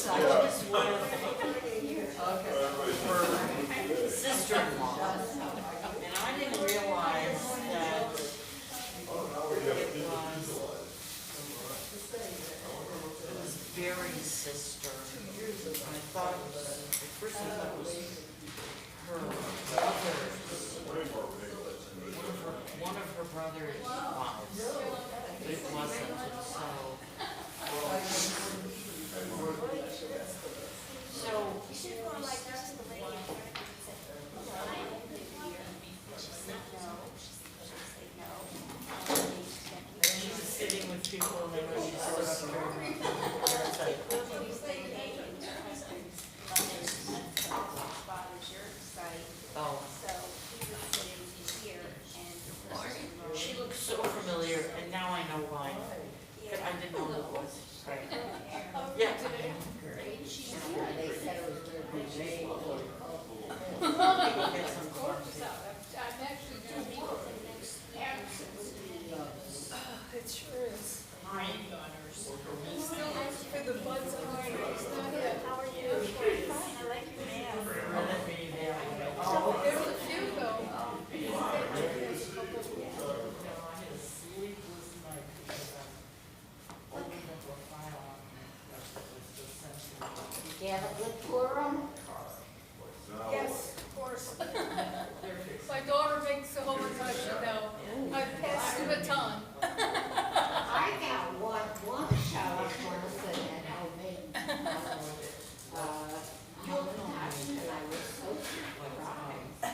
I was with her sister-in-law, and I didn't realize that it was Barry's sister. I thought it was, at first I thought it was her brother's, one of her brother's wives, but it wasn't, so You should go like this to the lady in front of you and say, I live here. she's sitting with people and they know she's sort of very oh. So he was sitting here and She looks so familiar, and now I know why. But I didn't know who it was. Right. Yeah. They said it was going to be Jay or People get some clumsy. I'm actually doing it sure is. Hi. Still looks for the buds on my face, not it. how are you? I like your mask. Oh, There's a few though. you have a good quorum? Yes, of course. My daughter makes the whole impression now. I've passed the baton. I got one shout out person that helped me. And I was so surprised. I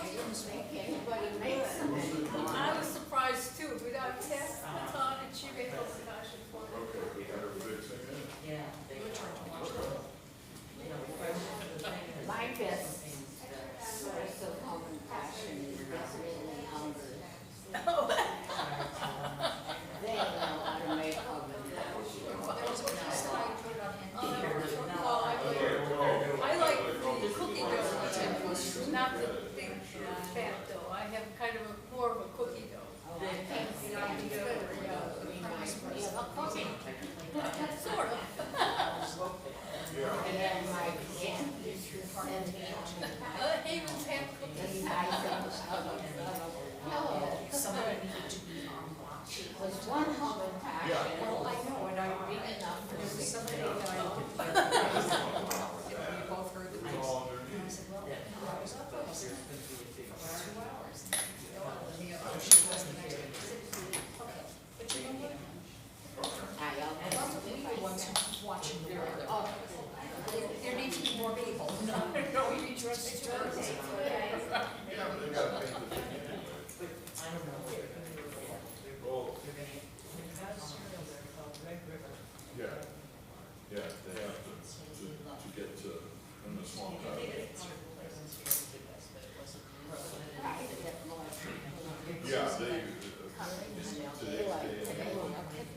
didn't think anybody makes them anymore. I was surprised too, but I passed the baton and she made the impression for me. yeah, they were trying to watch it. You know, the thing is. My best source of home and passion is definitely hungry. They know how to make home and I like the cookie dough, not the big fat dough. I have kind of more of a cookie dough. Sort of. And then my aunt used to send me Haven's have cookies. this nice hello. Somebody needed to be on watch. It was one home and passion. Well, I know, and I was big enough, there was somebody that we both heard the news. And I said, well, I was up for 2 hours. Oh, she was the next day. I said, okay, but you don't get we were once watching the world. There needs to be more people. No, we need to rush to Yeah, they have to get to, in the small town. Yeah, they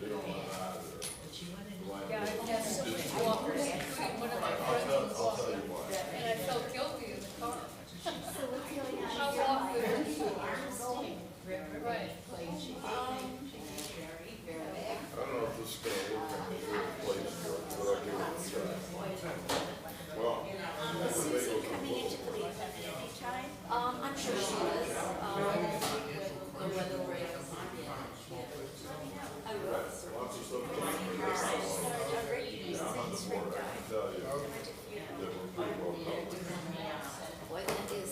don't want that. Yeah, I had so many walkers. One of my friends was I'll tell you walking, why. and I felt guilty in the car. So what's going on? I walked there. Right. I don't know if this is gonna work in the workplace, but I'll give it a try. Well, Is Susan coming into the week at any time? I'm sure she is. The weather will break upon you. lots of stuff going on. Yeah, I'm on the board, I can tell you that we're pretty well covered. Boy, that is.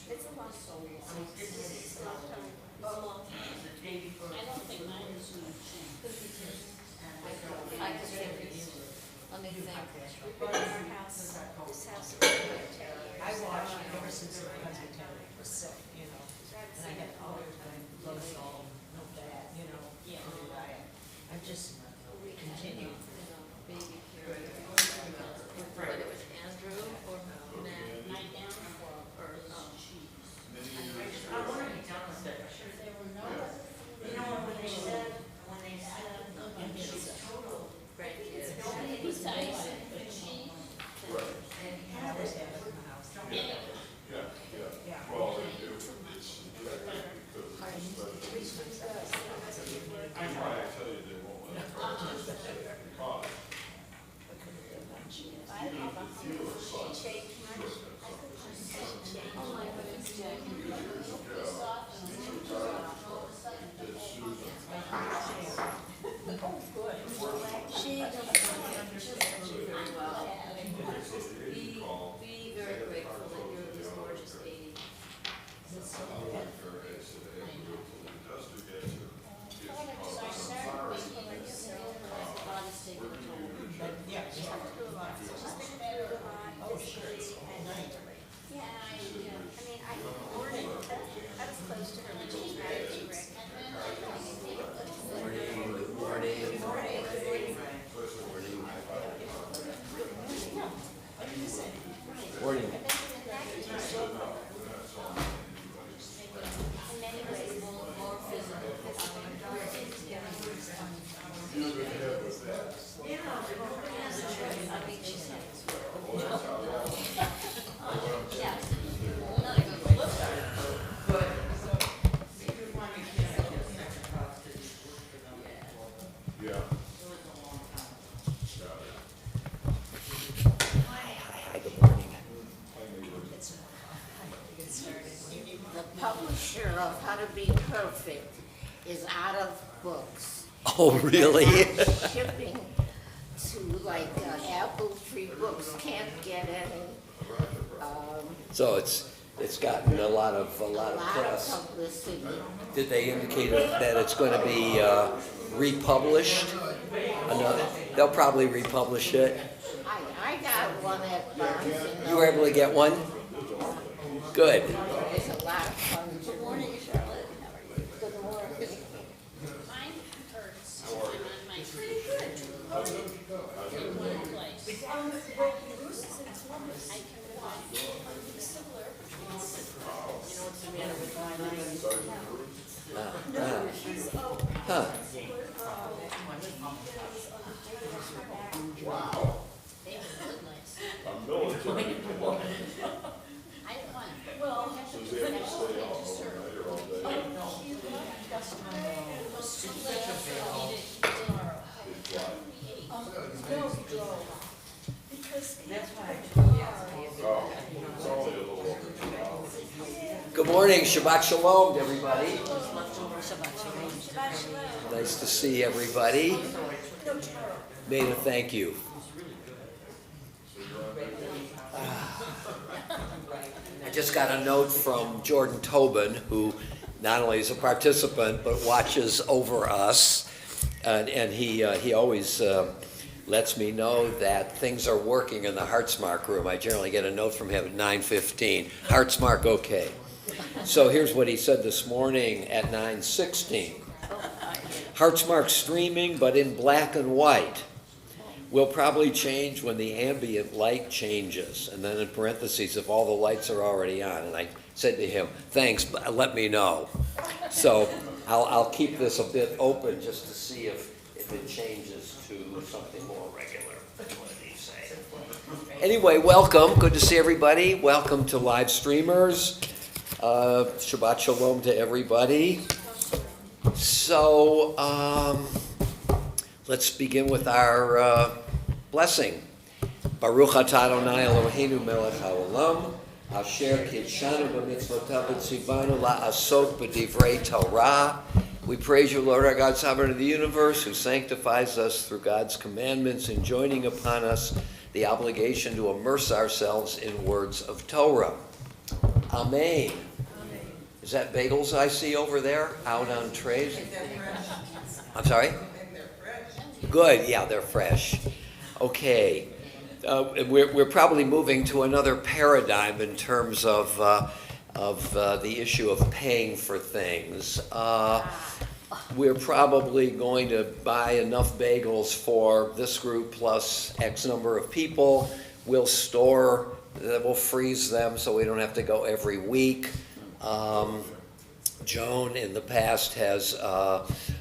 It's a lot. It's a long time. The day before. I don't think mine is going to change. I could say, let me think. Our house, this house is very terrible. I watched it ever since the Presbyterian was sick, you know, and I had all the time, love it all, no bad, you know. Yeah. I just continue. Baby carrier. Whether it was Andrew or Matt, night down or I want to be done with it. there were no. You know, when they said total Grandkids. Besides, Right. And I was at the house. Yeah. Well, it's because I tell you, they won't let it. Yeah. Hi, good morning. The publisher of How to Be Perfect is out of books. Oh, really? Shipping to like Apple Free Books can't get any. So it's gotten a lot of A lot of press. publicity. Did they indicate that it's going to be republished? They'll probably republish it. I got one at Barnes and You were able to get one? Good. It's a lot of fun. Good morning, Charlotte. How are you? Good morning. Mine hurts. I'm on my pretty good. In one place. I can walk similar. You know what's the matter with Huh. Wow. They look nice. A military. I had one. So they have to stay on overnight or all day? That's why I told you yesterday. Oh, it's only a little over 2 hours. Good morning. Shabbat shalom to everybody. Leftover Shabbat. Nice to see everybody. Maida, thank you. I just got a note from Jordan Tobin, who not only is a participant but watches over us, and he always lets me know that things are working in the Hartzmark Room. I generally get a note from him at 9:15. Hartzmark, okay. So here's what he said this morning at 9:16. Hartzmark streaming, but in black and white. Will probably change when the ambient light changes. And then in parentheses, if all the lights are already on. And I said to him, thanks, but let me know. So I'll keep this a bit open just to see if it changes to something more regular. What did he say? Anyway, welcome. Good to see everybody. Welcome to live streamers. Shabbat shalom to everybody. So, let's begin with our blessing. Baruch atah Adonai Eloheinu melech haolam, asher kidshanu b'mitzvotav v'tzivanu la'asok b'divrei Torah. We praise you, Lord our God, sovereign of the universe, who sanctifies us through God's commandments, enjoining upon us the obligation to immerse ourselves in words of Torah. Amen. Is that bagels I see over there out on trays? I'm sorry? Good, yeah, they're fresh. Okay. We're probably moving to another paradigm in terms of the issue of paying for things. We're probably going to buy enough bagels for this group plus X number of people. We'll freeze them so we don't have to go every week. Joan in the past has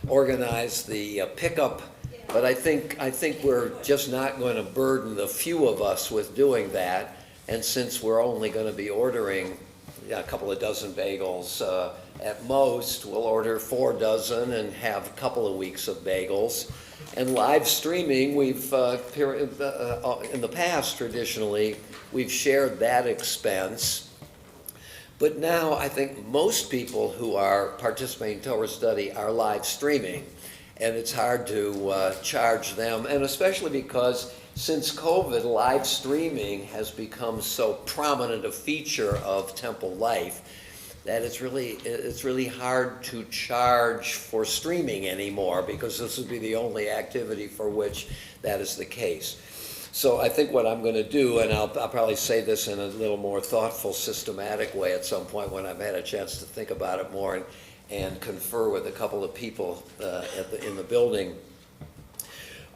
organized the pickup, but I think we're just not going to burden the few of us with doing that. And since we're only going to be ordering a couple of dozen bagels at most, we'll order 4 dozen and have a couple of weeks of bagels. And live streaming, we've in the past traditionally we've shared that expense. But now I think most people who are participating in Torah Study are live streaming, and it's hard to charge them, and especially because since COVID, live streaming has become so prominent a feature of temple life that it's really hard to charge for streaming anymore, because this would be the only activity for which that is the case. So I think what I'm going to do, and I'll probably say this in a little more thoughtful, systematic way at some point when I've had a chance to think about it more and confer with a couple of people in the building.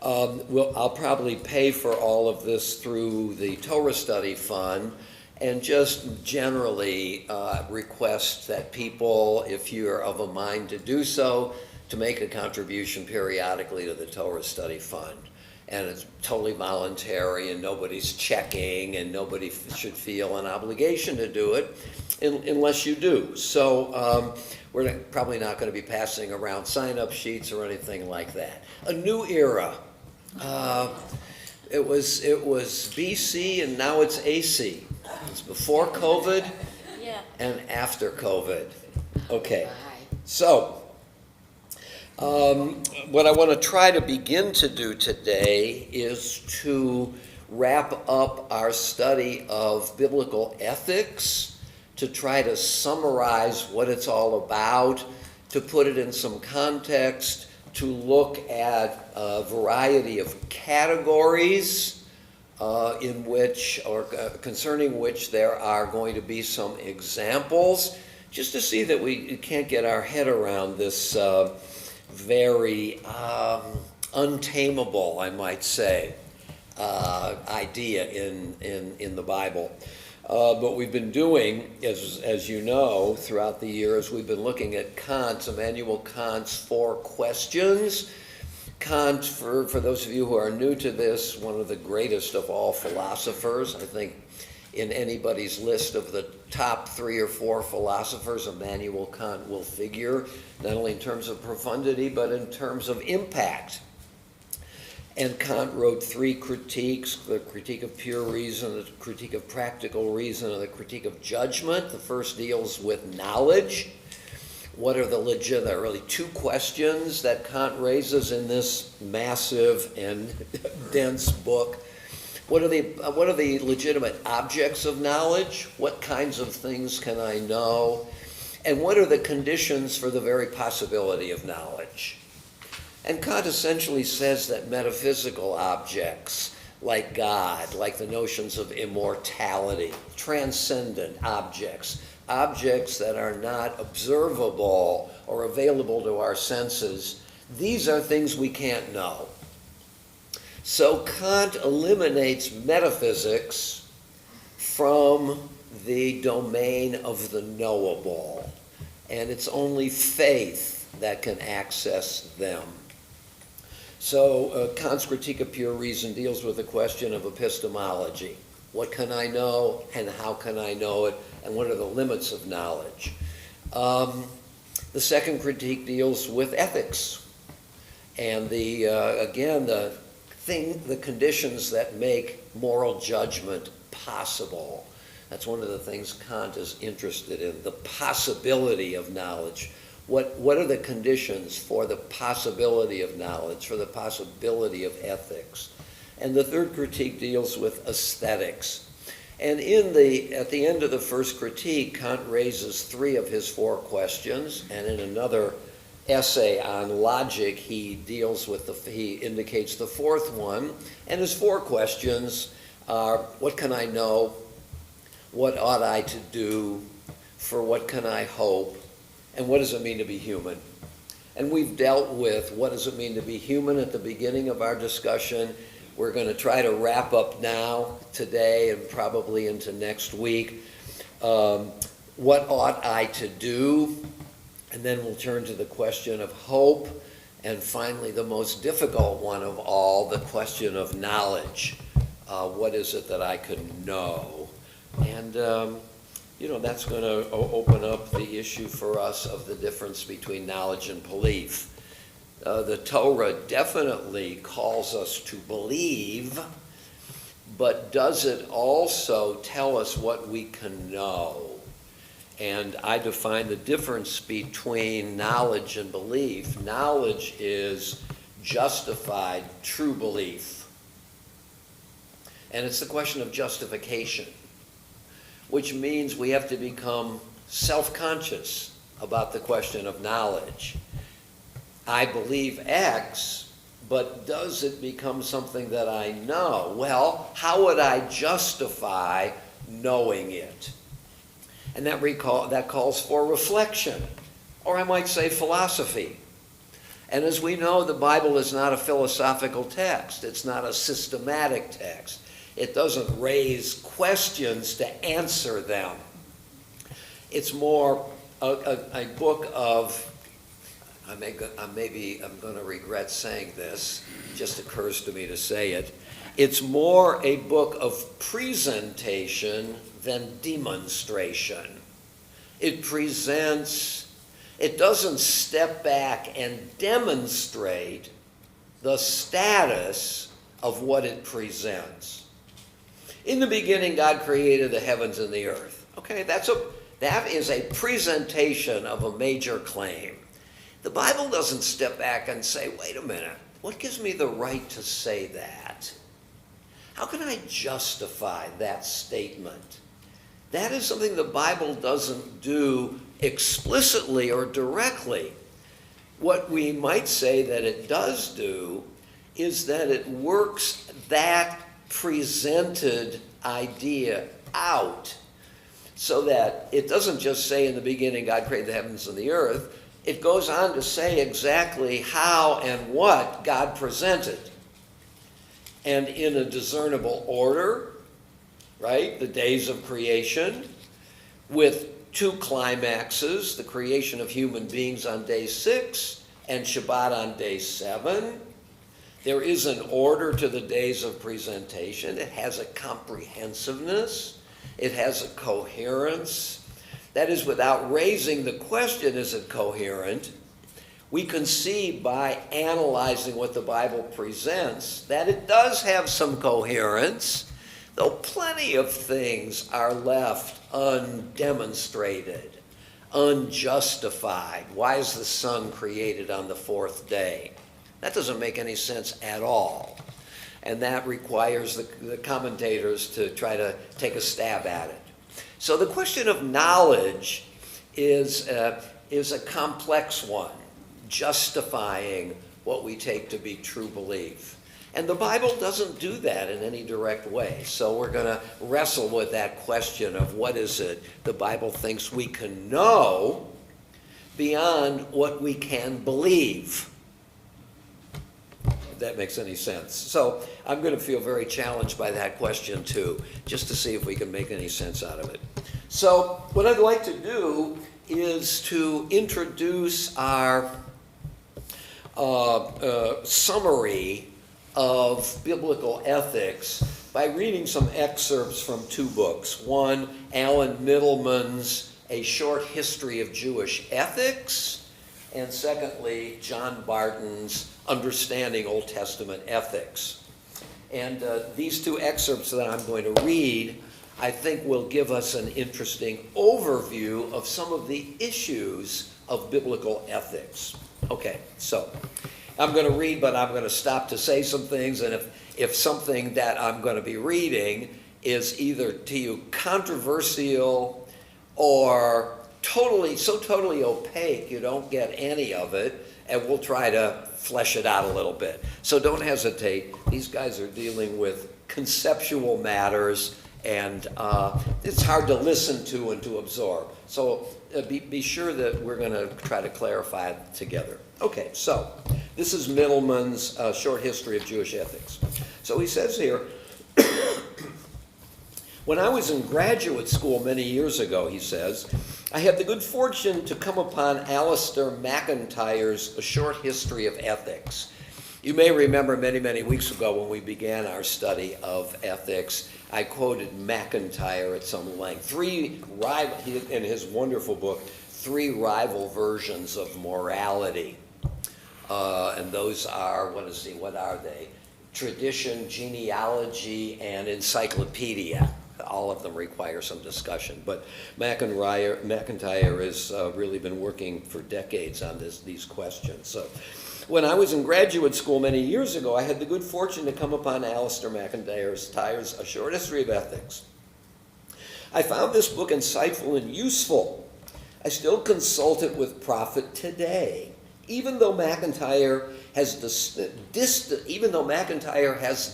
I'll probably pay for all of this through the Torah Study Fund, and just generally request that people, if you're of a mind to do so, to make a contribution periodically to the Torah Study Fund. And it's totally voluntary, and nobody's checking, and nobody should feel an obligation to do it unless you do. So we're probably not going to be passing around sign-up sheets or anything like that. A new era. It was BC, and now it's AC. It's before COVID Yeah. and after COVID. Okay, so what I want to try to begin to do today is to wrap up our study of biblical ethics, to try to summarize what it's all about, to put it in some context, to look at a variety of categories in which, or concerning which there are going to be some examples, just to see that we can't get our head around this very untamable, I might say, idea in the Bible. What we've been doing, as you know, throughout the years, we've been looking at Immanuel Kant's 4 questions. Kant, for those of you who are new to this, one of the greatest of all philosophers. I think in anybody's list of the top 3 or 4 philosophers, Immanuel Kant will figure, not only in terms of profundity, but in terms of impact. And Kant wrote 3 critiques: the critique of pure reason, the critique of practical reason, and the critique of judgment. The first deals with knowledge. What are there are really 2 questions that Kant raises in this massive and dense book. What are the legitimate objects of knowledge? What kinds of things can I know? And what are the conditions for the very possibility of knowledge? And Kant essentially says that metaphysical objects, like God, like the notions of immortality, transcendent objects that are not observable or available to our senses, these are things we can't know. So Kant eliminates metaphysics from the domain of the knowable, and it's only faith that can access them. So Kant's critique of pure reason deals with the question of epistemology. What can I know, and how can I know it, and what are the limits of knowledge? The second critique deals with ethics, and the conditions that make moral judgment possible. That's one of the things Kant is interested in, the possibility of knowledge. What are the conditions for the possibility of knowledge, for the possibility of ethics? And the third critique deals with aesthetics. And at the end of the first critique, Kant raises 3 of his 4 questions, and in another essay on logic, he indicates the 4th one. And his 4 questions are: what can I know? What ought I to do? For what can I hope? And what does it mean to be human? And we've dealt with what does it mean to be human at the beginning of our discussion. We're going to try to wrap up now, today, and probably into next week. What ought I to do? And then we'll turn to the question of hope. And finally, the most difficult one of all, the question of knowledge. What is it that I can know? And that's going to open up the issue for us of the difference between knowledge and belief. The Torah definitely calls us to believe, but does it also tell us what we can know? And I define the difference between knowledge and belief. Knowledge is justified, true belief. And it's the question of justification, which means we have to become self-conscious about the question of knowledge. I believe X, but does it become something that I know? Well, how would I justify knowing it? And that calls for reflection, or I might say philosophy. And as we know, the Bible is not a philosophical text. It's not a systematic text. It doesn't raise questions to answer them. It's more a book of, I'm going to regret saying this, it just occurs to me to say it. It's more a book of presentation than demonstration. It doesn't step back and demonstrate the status of what it presents. In the beginning, God created the heavens and the earth. Okay, that is a presentation of a major claim. The Bible doesn't step back and say, wait a minute, what gives me the right to say that? How can I justify that statement? That is something the Bible doesn't do explicitly or directly. What we might say that it does do is that it works that presented idea out, so that it doesn't just say in the beginning God created the heavens and the earth. It goes on to say exactly how and what God presented. And in a discernible order, right? The days of creation, with two climaxes, the creation of human beings on day 6 and Shabbat on day 7. There is an order to the days of presentation. It has a comprehensiveness. It has a coherence. That is, without raising the question, is it coherent? We can see by analyzing what the Bible presents that it does have some coherence, though plenty of things are left undemonstrated, unjustified. Why is the sun created on the 4th day? That doesn't make any sense at all. And that requires the commentators to try to take a stab at it. So the question of knowledge is a complex one, justifying what we take to be true belief. And the Bible doesn't do that in any direct way. So we're going to wrestle with that question of what is it the Bible thinks we can know beyond what we can believe. If that makes any sense. So I'm going to feel very challenged by that question too, just to see if we can make any sense out of it. So what I'd like to do is to introduce our summary of biblical ethics by reading some excerpts from 2 books. One, Alan Middleman's A Short History of Jewish Ethics, and secondly, John Barton's Understanding Old Testament Ethics. And these 2 excerpts that I'm going to read, I think, will give us an interesting overview of some of the issues of biblical ethics. Okay, so I'm going to read, but I'm going to stop to say some things, and if something that I'm going to be reading is either to you controversial or totally opaque you don't get any of it, and we'll try to flesh it out a little bit. So don't hesitate. These guys are dealing with conceptual matters, and it's hard to listen to and to absorb. So be sure that we're going to try to clarify it together. Okay, so this is Middleman's Short History of Jewish Ethics. So he says here, when I was in graduate school many years ago, he says, I had the good fortune to come upon Alistair McIntyre's A Short History of Ethics. You may remember many weeks ago when we began our study of ethics, I quoted McIntyre at some length. In his wonderful book, 3 rival versions of morality. And those are, what are they? Tradition, genealogy, and encyclopedia. All of them require some discussion. But McIntyre has really been working for decades on these questions. So when I was in graduate school many years ago, I had the good fortune to come upon Alistair McIntyre's A Short History of Ethics. I found this book insightful and useful. I still consult it with profit today. Even though McIntyre has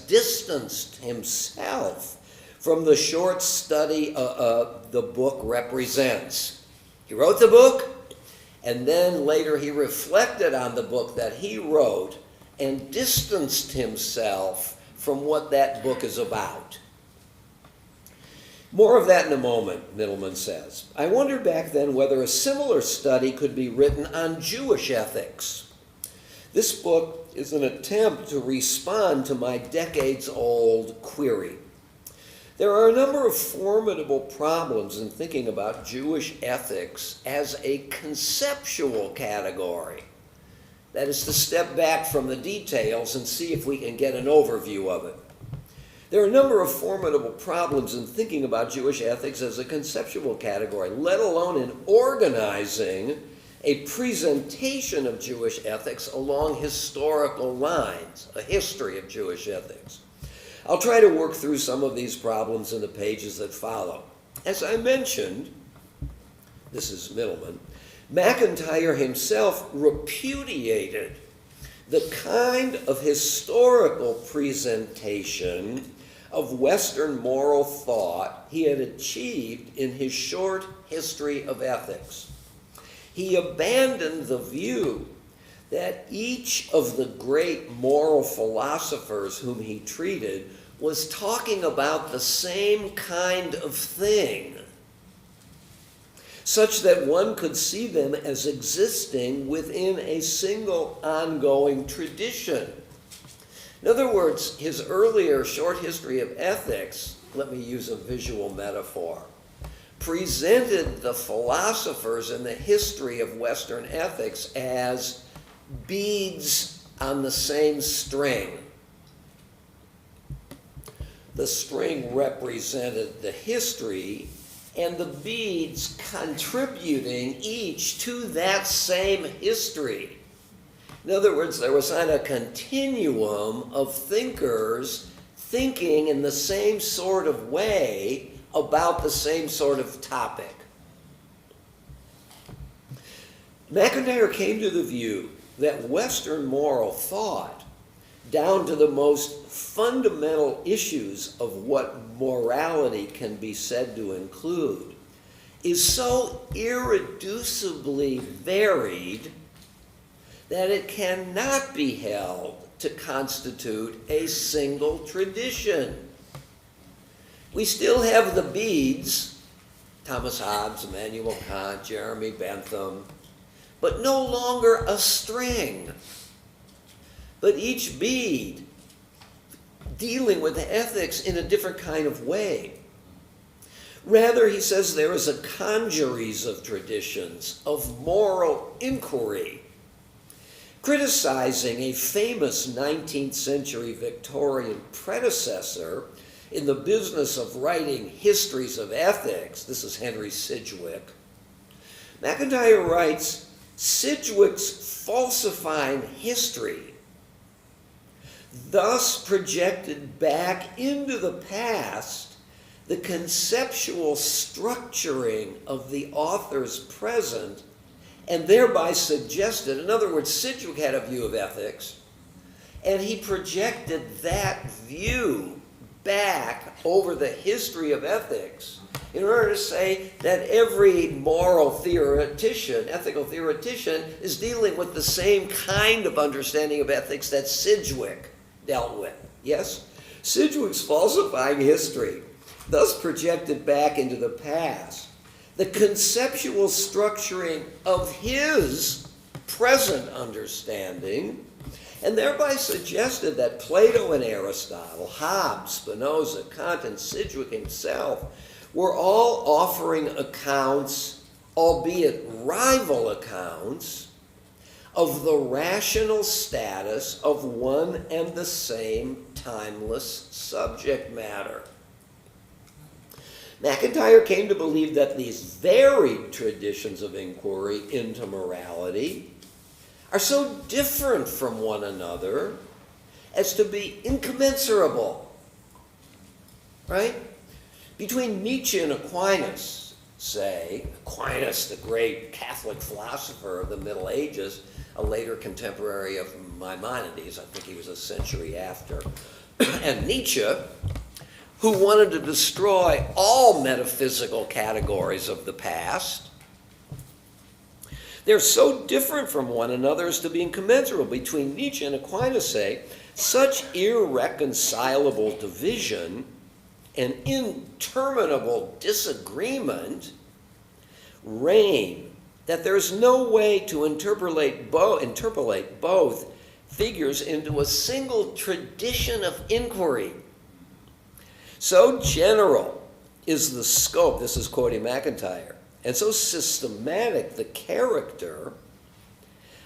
distanced himself from the short study the book represents. He wrote the book, and then later he reflected on the book that he wrote and distanced himself from what that book is about. More of that in a moment, Middleman says. I wondered back then whether a similar study could be written on Jewish ethics. This book is an attempt to respond to my decades-old query. There are a number of formidable problems in thinking about Jewish ethics as a conceptual category. That is to step back from the details and see if we can get an overview of it. There are a number of formidable problems in thinking about Jewish ethics as a conceptual category, let alone in organizing a presentation of Jewish ethics along historical lines, a history of Jewish ethics. I'll try to work through some of these problems in the pages that follow. As I mentioned, this is Middleman, MacIntyre himself repudiated the kind of historical presentation of Western moral thought he had achieved in his short history of ethics. He abandoned the view that each of the great moral philosophers whom he treated was talking about the same kind of thing, such that one could see them as existing within a single ongoing tradition. In other words, his earlier short history of ethics, let me use a visual metaphor, presented the philosophers in the history of Western ethics as beads on the same string. The string represented the history, and the beads contributing each to that same history. In other words, there was not a continuum of thinkers thinking in the same sort of way about the same sort of topic. MacIntyre came to the view that Western moral thought, down to the most fundamental issues of what morality can be said to include, is so irreducibly varied that it cannot be held to constitute a single tradition. We still have the beads, Thomas Hobbes, Immanuel Kant, Jeremy Bentham, but no longer a string, but each bead dealing with ethics in a different kind of way. Rather, he says, there is a congeries of traditions of moral inquiry, criticizing a famous 19th century Victorian predecessor in the business of writing histories of ethics. This is Henry Sidgwick. MacIntyre writes, Sidgwick's falsifying history thus projected back into the past the conceptual structuring of the author's present, and thereby suggested, in other words, Sidgwick had a view of ethics, and he projected that view back over the history of ethics in order to say that every moral theoretician, ethical theoretician, is dealing with the same kind of understanding of ethics that Sidgwick dealt with. Yes? Sidgwick's falsifying history thus projected back into the past the conceptual structuring of his present understanding, and thereby suggested that Plato and Aristotle, Hobbes, Spinoza, Kant, and Sidgwick himself were all offering accounts, albeit rival accounts, of the rational status of one and the same timeless subject matter. MacIntyre came to believe that these varied traditions of inquiry into morality are so different from one another as to be incommensurable. Right? Between Nietzsche and Aquinas, say, Aquinas, the great Catholic philosopher of the Middle Ages, a later contemporary of Maimonides, I think he was a century after, and Nietzsche, who wanted to destroy all metaphysical categories of the past, they're so different from one another as to be incommensurable. Between Nietzsche and Aquinas, say, such irreconcilable division and interminable disagreement reign, that there's no way to interpolate both figures into a single tradition of inquiry. So general is the scope, this is quoting McIntyre, and so systematic the character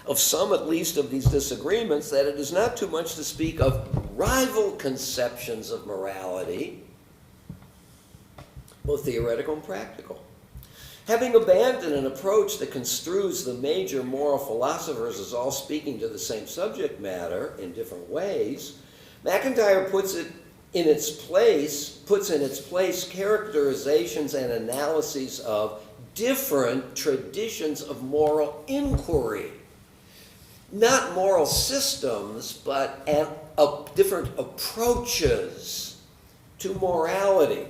of some at least of these disagreements that it is not too much to speak of rival conceptions of morality, both theoretical and practical. Having abandoned an approach that construes the major moral philosophers as all speaking to the same subject matter in different ways, McIntyre puts in its place characterizations and analyses of different traditions of moral inquiry. Not moral systems, but different approaches to morality.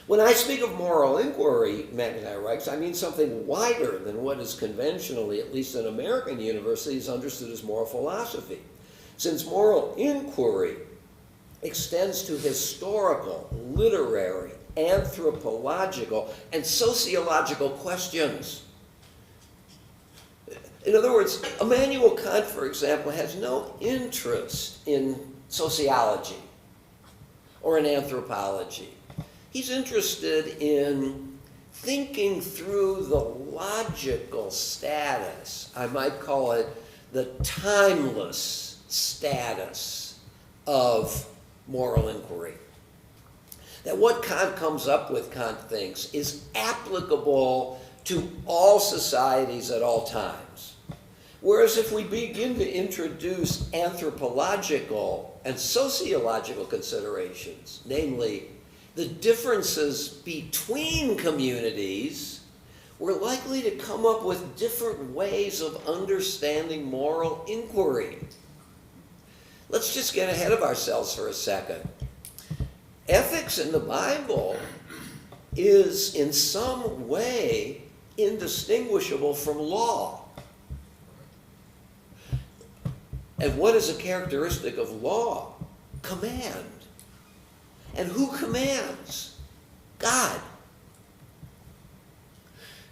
When I speak of moral inquiry, McIntyre writes, I mean something wider than what is conventionally, at least in American universities, understood as moral philosophy. Since moral inquiry extends to historical, literary, anthropological, and sociological questions. In other words, Immanuel Kant, for example, has no interest in sociology or in anthropology. He's interested in thinking through the logical status, I might call it the timeless status of moral inquiry. That what Kant comes up with, Kant thinks, is applicable to all societies at all times. Whereas if we begin to introduce anthropological and sociological considerations, namely the differences between communities, we're likely to come up with different ways of understanding moral inquiry. Let's just get ahead of ourselves for a second. Ethics in the Bible is in some way indistinguishable from law. And what is a characteristic of law? Command. And who commands? God.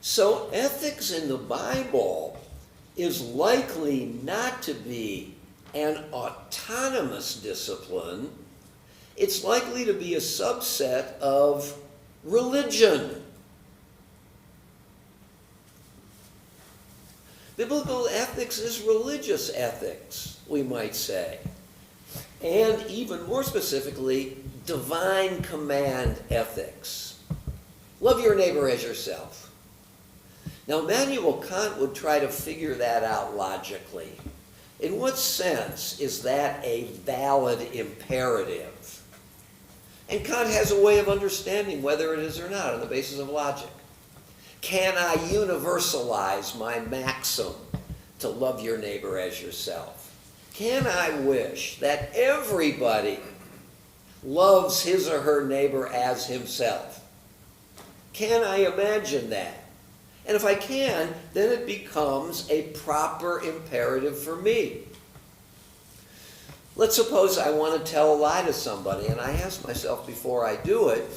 So ethics in the Bible is likely not to be an autonomous discipline. It's likely to be a subset of religion. Biblical ethics is religious ethics, we might say. And even more specifically, divine command ethics. Love your neighbor as yourself. Now, Immanuel Kant would try to figure that out logically. In what sense is that a valid imperative? And Kant has a way of understanding whether it is or not on the basis of logic. Can I universalize my maxim to love your neighbor as yourself? Can I wish that everybody loves his or her neighbor as himself? Can I imagine that? And if I can, then it becomes a proper imperative for me. Let's suppose I want to tell a lie to somebody, and I ask myself before I do it,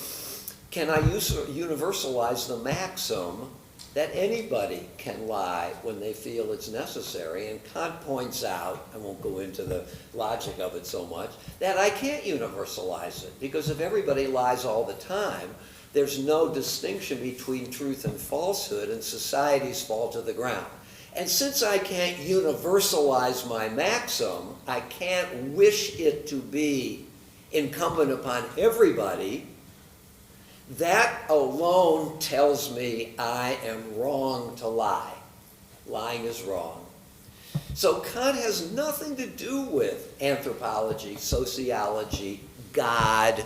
can I universalize the maxim that anybody can lie when they feel it's necessary? And Kant points out, I won't go into the logic of it so much, that I can't universalize it, because if everybody lies all the time, there's no distinction between truth and falsehood, and societies fall to the ground. And since I can't universalize my maxim, I can't wish it to be incumbent upon everybody. That alone tells me I am wrong to lie. Lying is wrong. So Kant has nothing to do with anthropology, sociology, God.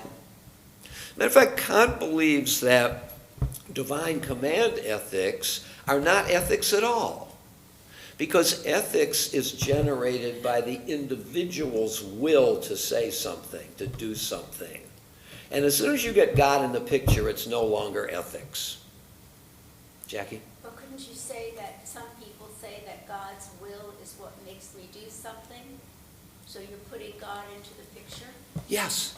Matter of fact, Kant believes that divine command ethics are not ethics at all, because ethics is generated by the individual's will to say something, to do something. And as soon as you get God in the picture, it's no longer ethics. Jackie? But couldn't you say that some people say that God's will is what makes me do something? So you're putting God into the picture? Yes.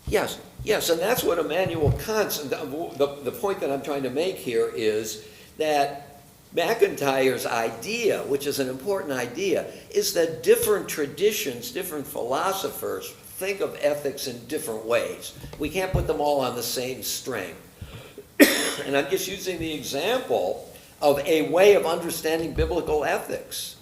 Yes, and that's what Immanuel Kant's, the point that I'm trying to make here is that MacIntyre's idea, which is an important idea, is that different traditions, different philosophers think of ethics in different ways. We can't put them all on the same string. And I'm just using the example of a way of understanding biblical ethics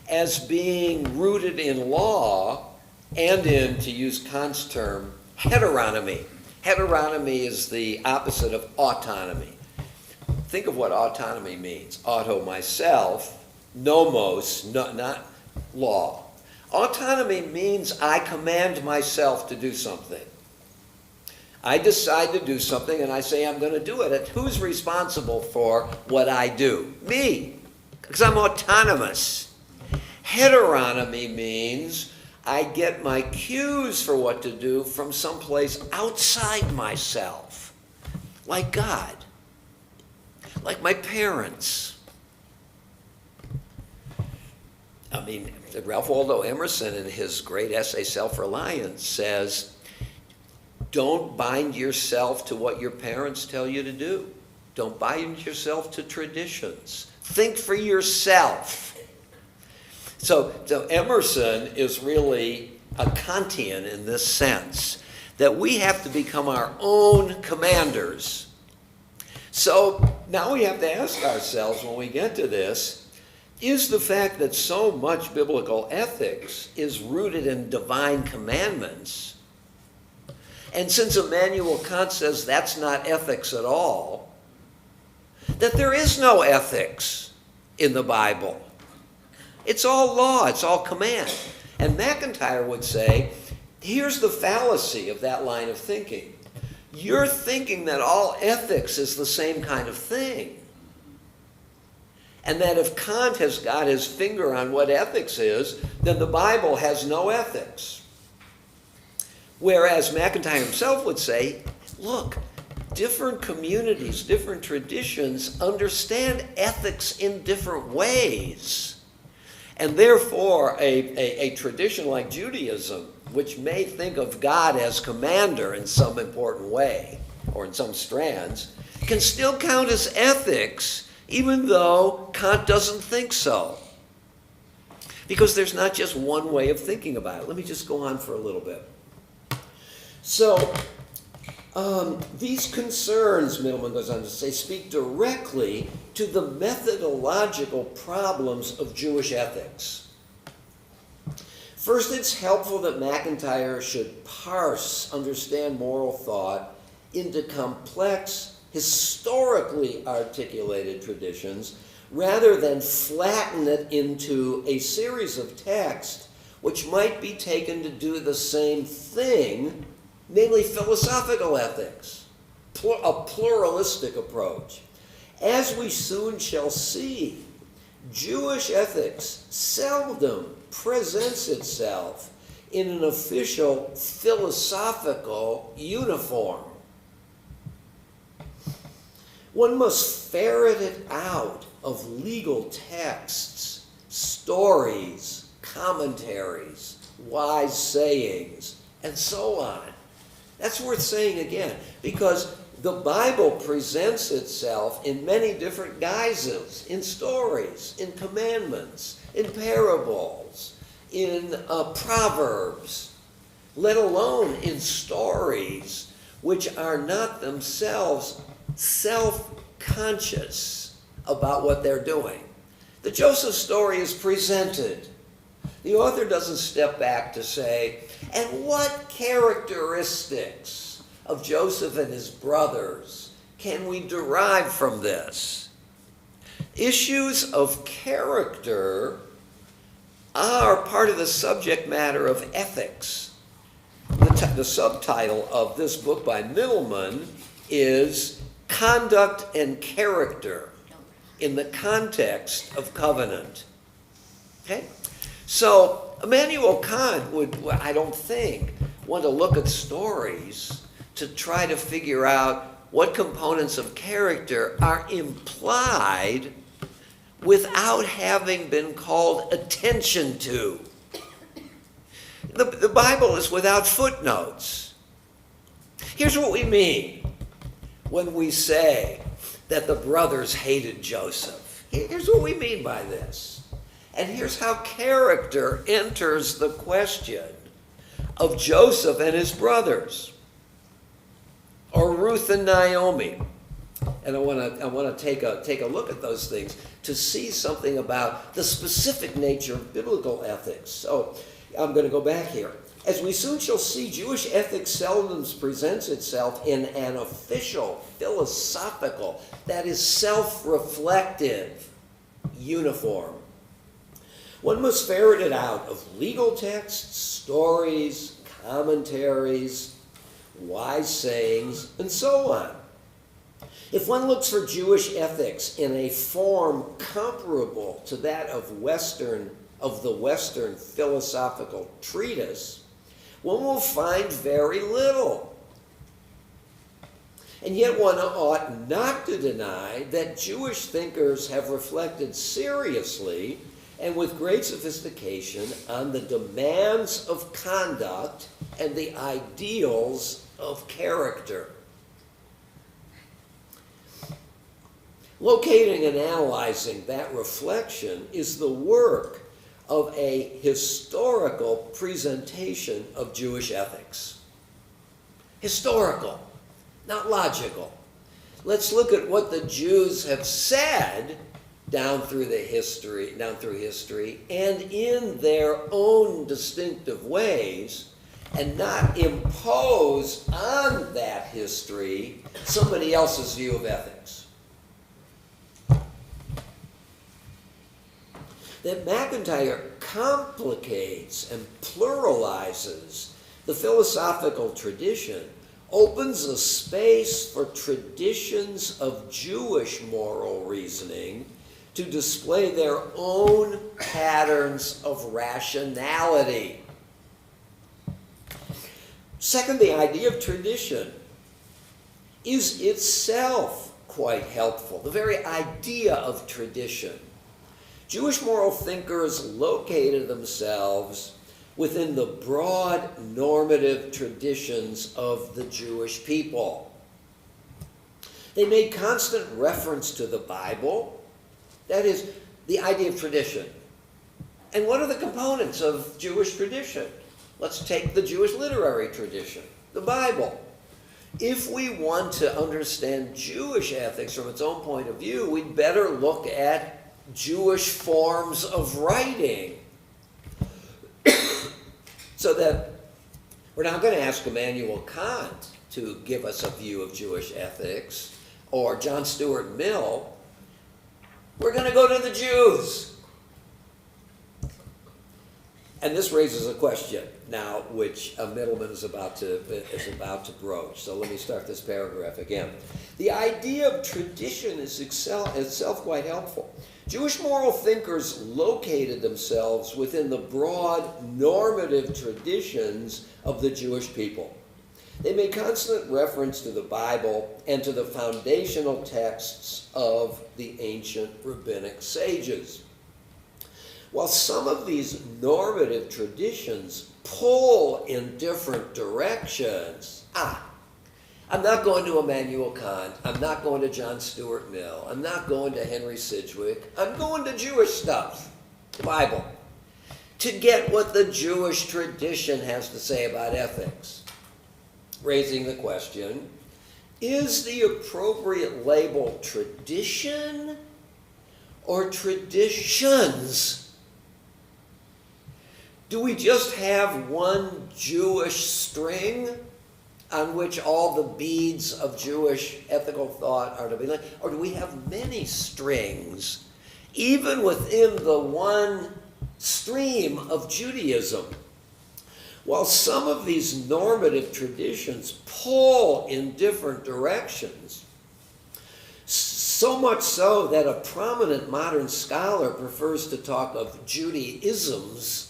as being rooted in law and in, to use Kant's term, heteronomy. Heteronomy is the opposite of autonomy. Think of what autonomy means. Auto, myself, nomos, not law. Autonomy means I command myself to do something. I decide to do something and I say I'm going to do it. And who's responsible for what I do? Me, because I'm autonomous. Heteronomy means I get my cues for what to do from someplace outside myself, like God, like my parents. I mean, Ralph Waldo Emerson, in his great essay, Self-Reliance, says, don't bind yourself to what your parents tell you to do. Don't bind yourself to traditions. Think for yourself. So Emerson is really a Kantian in this sense, that we have to become our own commanders. So now we have to ask ourselves when we get to this, is the fact that so much biblical ethics is rooted in divine commandments, and since Immanuel Kant says that's not ethics at all, that there is no ethics in the Bible. It's all law, it's all command. And MacIntyre would say, here's the fallacy of that line of thinking. You're thinking that all ethics is the same kind of thing. And that if Kant has got his finger on what ethics is, then the Bible has no ethics. Whereas MacIntyre himself would say, look, different communities, different traditions understand ethics in different ways. And therefore, a tradition like Judaism, which may think of God as commander in some important way, or in some strands, can still count as ethics, even though Kant doesn't think so. Because there's not just one way of thinking about it. Let me just go on for a little bit. So, these concerns, Middleman goes on to say, speak directly to the methodological problems of Jewish ethics. First, it's helpful that MacIntyre should parse, understand moral thought into complex, historically articulated traditions, rather than flatten it into a series of texts which might be taken to do the same thing, namely philosophical ethics, a pluralistic approach. As we soon shall see, Jewish ethics seldom presents itself in an official philosophical uniform. One must ferret it out of legal texts, stories, commentaries, wise sayings, and so on. That's worth saying again, because the Bible presents itself in many different guises, in stories, in commandments, in parables, in proverbs, let alone in stories which are not themselves self-conscious about what they're doing. The Joseph story is presented. The author doesn't step back to say, and what characteristics of Joseph and his brothers can we derive from this? Issues of character are part of the subject matter of ethics. The subtitle of this book by Middleman is Conduct and Character in the Context of Covenant. Okay? So Immanuel Kant would, I don't think, want to look at stories to try to figure out what components of character are implied without having been called attention to. The Bible is without footnotes. Here's what we mean when we say that the brothers hated Joseph. Here's what we mean by this. And here's how character enters the question of Joseph and his brothers, or Ruth and Naomi. And I want to take a look at those things to see something about the specific nature of biblical ethics. So I'm going to go back here. As we soon shall see, Jewish ethics seldom presents itself in an official, philosophical, that is self-reflective uniform. One must ferret it out of legal texts, stories, commentaries, wise sayings, and so on. If one looks for Jewish ethics in a form comparable to that of the Western philosophical treatise, one will find very little. And yet one ought not to deny that Jewish thinkers have reflected seriously and with great sophistication on the demands of conduct and the ideals of character. Locating and analyzing that reflection is the work of a historical presentation of Jewish ethics. Historical, not logical. Let's look at what the Jews have said down through history, and in their own distinctive ways, and not impose on that history somebody else's view of ethics. That McIntyre complicates and pluralizes the philosophical tradition opens a space for traditions of Jewish moral reasoning to display their own patterns of rationality. Second, the idea of tradition is itself quite helpful. The very idea of tradition. Jewish moral thinkers located themselves within the broad normative traditions of the Jewish people. They made constant reference to the Bible, that is, the idea of tradition. And what are the components of Jewish tradition? Let's take the Jewish literary tradition, the Bible. If we want to understand Jewish ethics from its own point of view, we'd better look at Jewish forms of writing. So that we're not going to ask Immanuel Kant to give us a view of Jewish ethics, or John Stuart Mill. We're going to go to the Jews. And this raises a question now, which a middleman is about to broach. So let me start this paragraph again. The idea of tradition is itself quite helpful. Jewish moral thinkers located themselves within the broad normative traditions of the Jewish people. They made constant reference to the Bible and to the foundational texts of the ancient rabbinic sages. While some of these normative traditions pull in different directions, I'm not going to Immanuel Kant, I'm not going to John Stuart Mill, I'm not going to Henry Sidgwick, I'm going to Jewish stuff, the Bible, to get what the Jewish tradition has to say about ethics. Raising the question, is the appropriate label tradition or traditions? Do we just have one Jewish string on which all the beads of Jewish ethical thought are to be laid? Or do we have many strings, even within the one stream of Judaism? While some of these normative traditions pull in different directions, so much so that a prominent modern scholar prefers to talk of Judaisms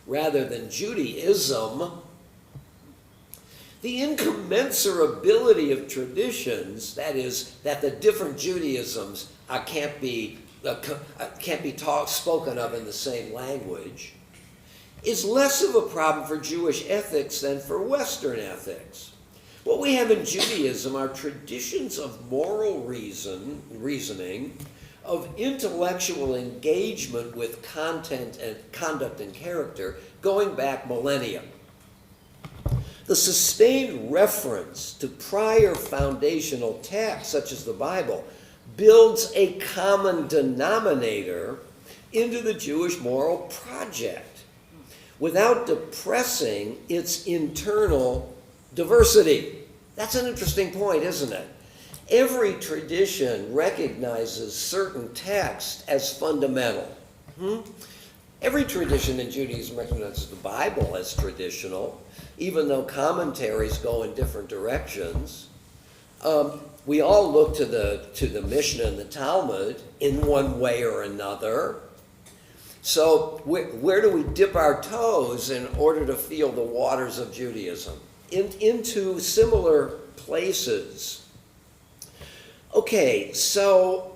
rather than Judaism, the incommensurability of traditions, that is, that the different Judaisms can't be spoken of in the same language, is less of a problem for Jewish ethics than for Western ethics. What we have in Judaism are traditions of moral reasoning, of intellectual engagement with content and conduct and character going back millennia. The sustained reference to prior foundational texts, such as the Bible, builds a common denominator into the Jewish moral project without depressing its internal diversity. That's an interesting point, isn't it? Every tradition recognizes certain texts as fundamental. Every tradition in Judaism recognizes the Bible as traditional, even though commentaries go in different directions. We all look to the Mishnah and the Talmud in one way or another. So where do we dip our toes in order to feel the waters of Judaism? Into similar places. Okay, so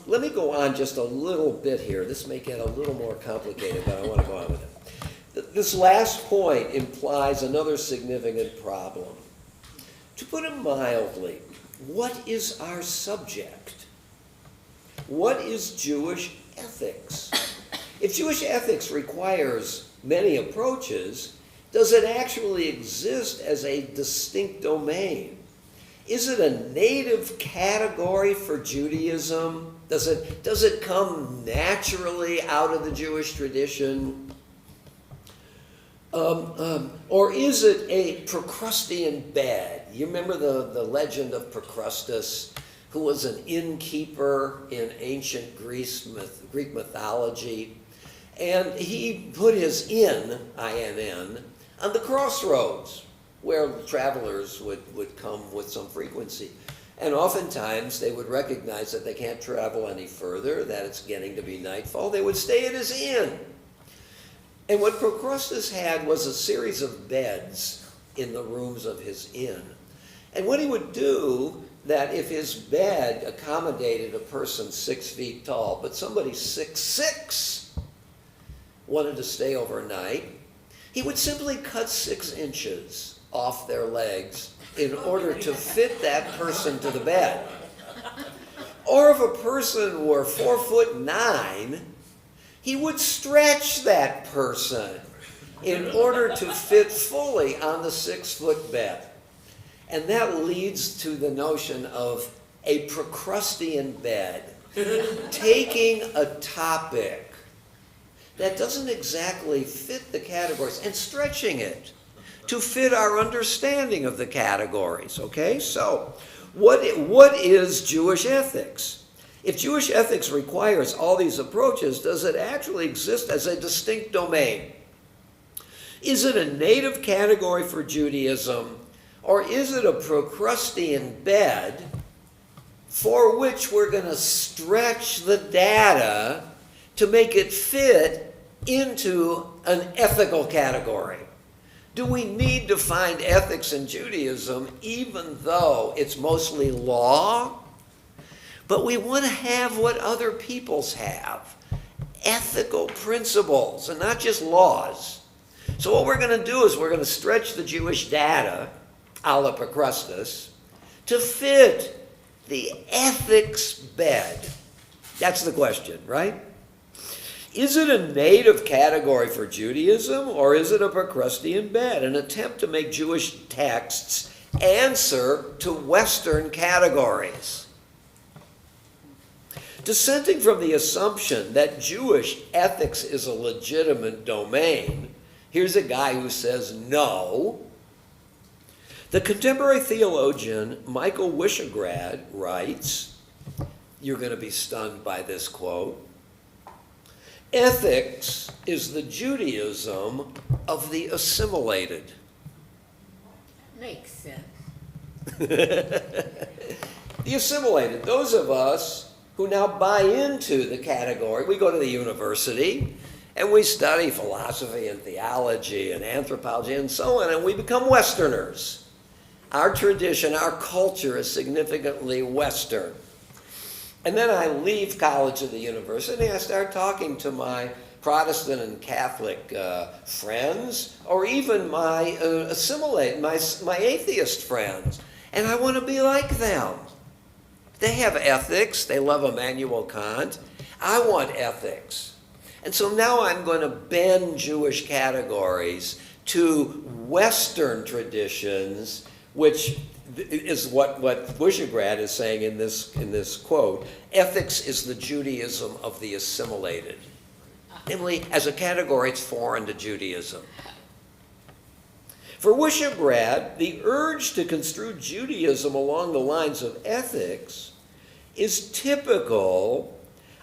let me go on just a little bit here. This may get a little more complicated, but I want to go on with it. This last point implies another significant problem. To put it mildly, what is our subject? What is Jewish ethics? If Jewish ethics requires many approaches, does it actually exist as a distinct domain? Is it a native category for Judaism? Does it come naturally out of the Jewish tradition? Or is it a Procrustean bed? You remember the legend of Procrustes, who was an innkeeper in ancient Greek mythology, and he put his inn, I-N-N, on the crossroads, where travelers would come with some frequency. And oftentimes they would recognize that they can't travel any further, that it's getting to be nightfall. They would stay at his inn. And what Procrustes had was a series of beds in the rooms of his inn. And what he would do, that if his bed accommodated a person 6 feet tall, but somebody 6'6" wanted to stay overnight, he would simply cut 6 inches off their legs in order to fit that person to the bed. Or if a person were 4'9", he would stretch that person in order to fit fully on the 6-foot bed. And that leads to the notion of a Procrustean bed, taking a topic that doesn't exactly fit the categories and stretching it to fit our understanding of the categories, okay? So, what is Jewish ethics? If Jewish ethics requires all these approaches, does it actually exist as a distinct domain? Is it a native category for Judaism, or is it a Procrustean bed for which we're going to stretch the data to make it fit into an ethical category? Do we need to find ethics in Judaism even though it's mostly law? But we want to have what other peoples have, ethical principles and not just laws. So what we're going to do is we're going to stretch the Jewish data, a la Procrustes, to fit the ethics bed. That's the question, right? Is it a native category for Judaism, or is it a Procrustean bed, an attempt to make Jewish texts answer to Western categories? Dissenting from the assumption that Jewish ethics is a legitimate domain, here's a guy who says no. The contemporary theologian Michael Wishegrad writes, you're going to be stunned by this quote, "Ethics is the Judaism of the assimilated." Makes sense. The assimilated, those of us who now buy into the category. We go to the university and we study philosophy and theology and anthropology and so on, and we become Westerners. Our tradition, our culture is significantly Western. And then I leave college or the university, I start talking to my Protestant and Catholic friends, or even my my atheist friends, and I want to be like them. They have ethics. They love Immanuel Kant. I want ethics. And so now I'm going to bend Jewish categories to Western traditions, which is what Wishograd is saying in this quote. Ethics is the Judaism of the assimilated. Namely, as a category, it's foreign to Judaism. For Wishograd, the urge to construe Judaism along the lines of ethics is typical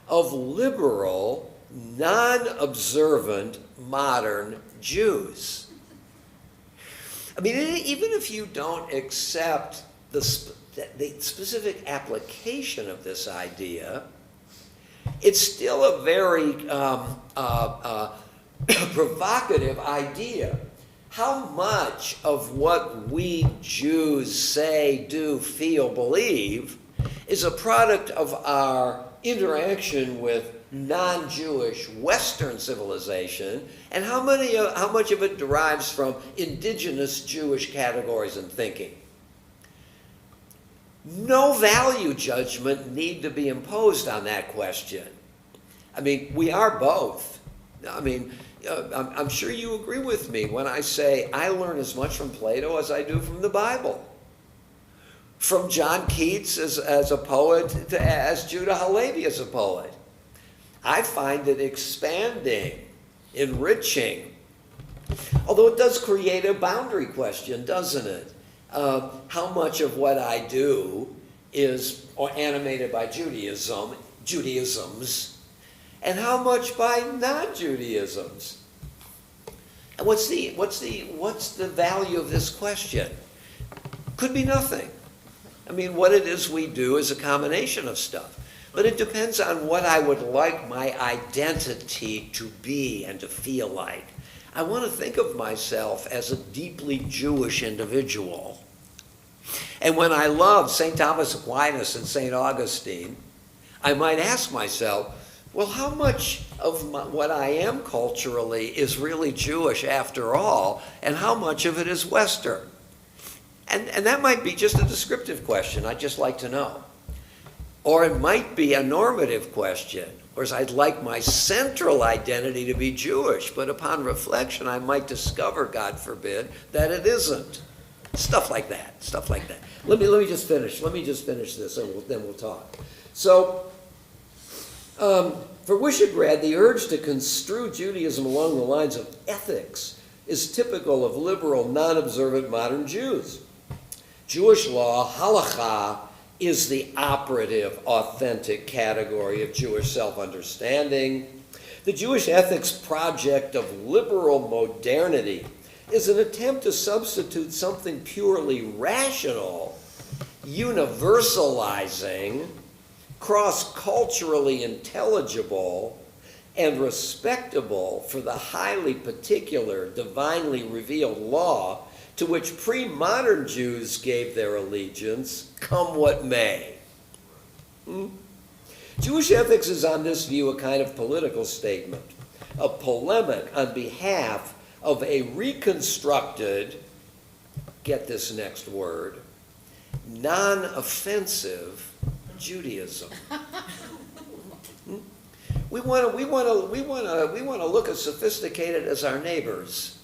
of liberal, non-observant, modern Jews. I mean, even if you don't accept the specific application of this idea, it's still a very provocative idea. How much of what we Jews say, do, feel, believe is a product of our interaction with non-Jewish Western civilization, and how much of it derives from indigenous Jewish categories and thinking? No value judgment need to be imposed on that question. I mean, we are both. I mean, I'm sure you agree with me when I say I learn as much from Plato as I do from the Bible. From John Keats as a poet as Judah Halevi as a poet. I find it expanding, enriching. Although it does create a boundary question, doesn't it? How much of what I do is animated by Judaisms, and how much by non-Judaisms? And what's the value of this question? Could be nothing. I mean, what it is we do is a combination of stuff. But it depends on what I would like my identity to be and to feel like. I want to think of myself as a deeply Jewish individual. And when I love St. Thomas Aquinas and St. Augustine, I might ask myself, well, how much of what I am culturally is really Jewish after all, and how much of it is Western? And that might be just a descriptive question. I'd just like to know. Or it might be a normative question. Whereas I'd like my central identity to be Jewish, but upon reflection, I might discover, God forbid, that it isn't. Stuff like that. Let me just finish this, and then we'll talk. So, for Wishograd, the urge to construe Judaism along the lines of ethics is typical of liberal, non-observant modern Jews. Jewish law, halakha, is the operative, authentic category of Jewish self-understanding. The Jewish ethics project of liberal modernity is an attempt to substitute something purely rational, universalizing, cross-culturally intelligible, and respectable for the highly particular, divinely revealed law to which pre-modern Jews gave their allegiance, come what may. Jewish ethics is on this view a kind of political statement, a polemic on behalf of a reconstructed, get this next word, non-offensive Judaism. We want to look as sophisticated as our neighbors.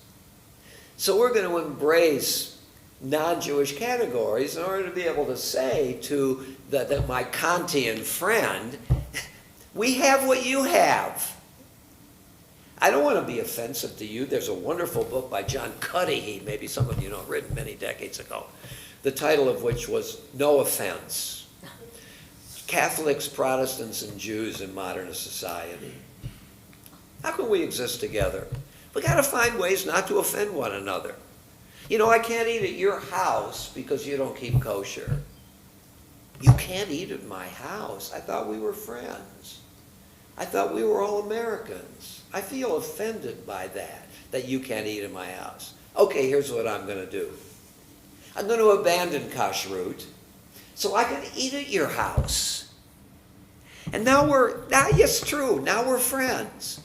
So we're going to embrace non-Jewish categories in order to be able to say to my Kantian friend, we have what you have. I don't want to be offensive to you. There's a wonderful book by John Cudahy, maybe some of you know, written many decades ago, the title of which was No Offense. Catholics, Protestants, and Jews in Modern Society. How can we exist together? We got to find ways not to offend one another. You know, I can't eat at your house because you don't keep kosher. You can't eat at my house. I thought we were friends. I thought we were all Americans. I feel offended by that you can't eat at my house. Okay, here's what I'm going to do. I'm going to abandon kashrut so I can eat at your house. And now yes, true, now we're friends.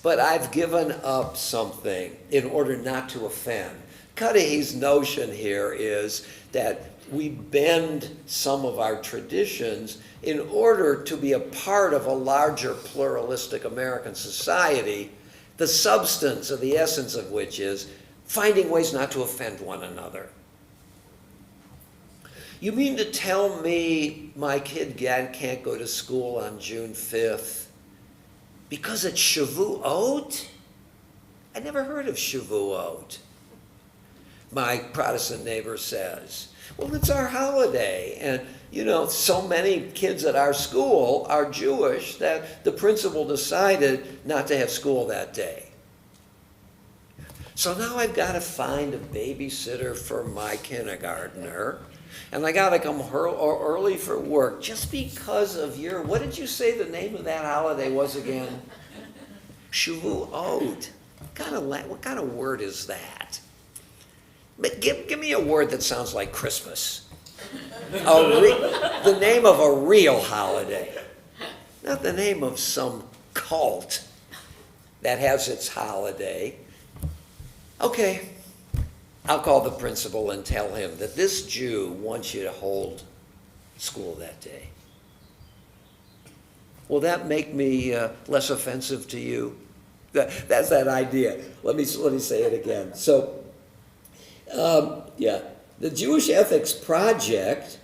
But I've given up something in order not to offend. Cudahy's notion here is that we bend some of our traditions in order to be a part of a larger pluralistic American society, the substance or the essence of which is finding ways not to offend one another. You mean to tell me my kid can't go to school on June 5th because it's Shavuot? I never heard of Shavuot. My Protestant neighbor says, well, it's our holiday. And, so many kids at our school are Jewish that the principal decided not to have school that day. So now I've got to find a babysitter for my kindergartner. And I got to come early for work just because of what did you say the name of that holiday was again? Shavuot. What kind of word is that? But give me a word that sounds like Christmas. The name of a real holiday. Not the name of some cult that has its holiday. Okay, I'll call the principal and tell him that this Jew wants you to hold school that day. Will that make me less offensive to you? That's that idea. Let me say it again. So, the Jewish Ethics Project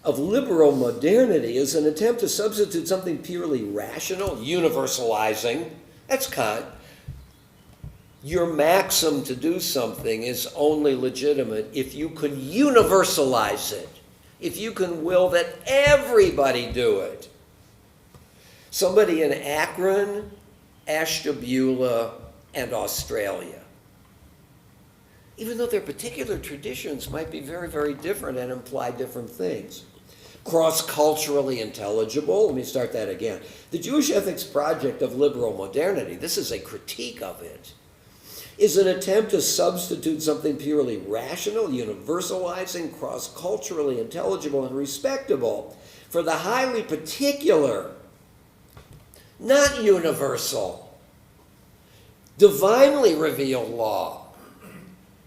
of liberal modernity is an attempt to substitute something purely rational, universalizing. That's cut. Your maxim to do something is only legitimate if you can universalize it, if you can will that everybody do it. Somebody in Akron, Ashtabula, and Australia, even though their particular traditions might be very, very different and imply different things. Cross-culturally intelligible, let me start that again. The Jewish Ethics Project of liberal modernity, this is a critique of it, is an attempt to substitute something purely rational, universalizing, cross-culturally intelligible, and respectable for the highly particular, not universal, divinely revealed law,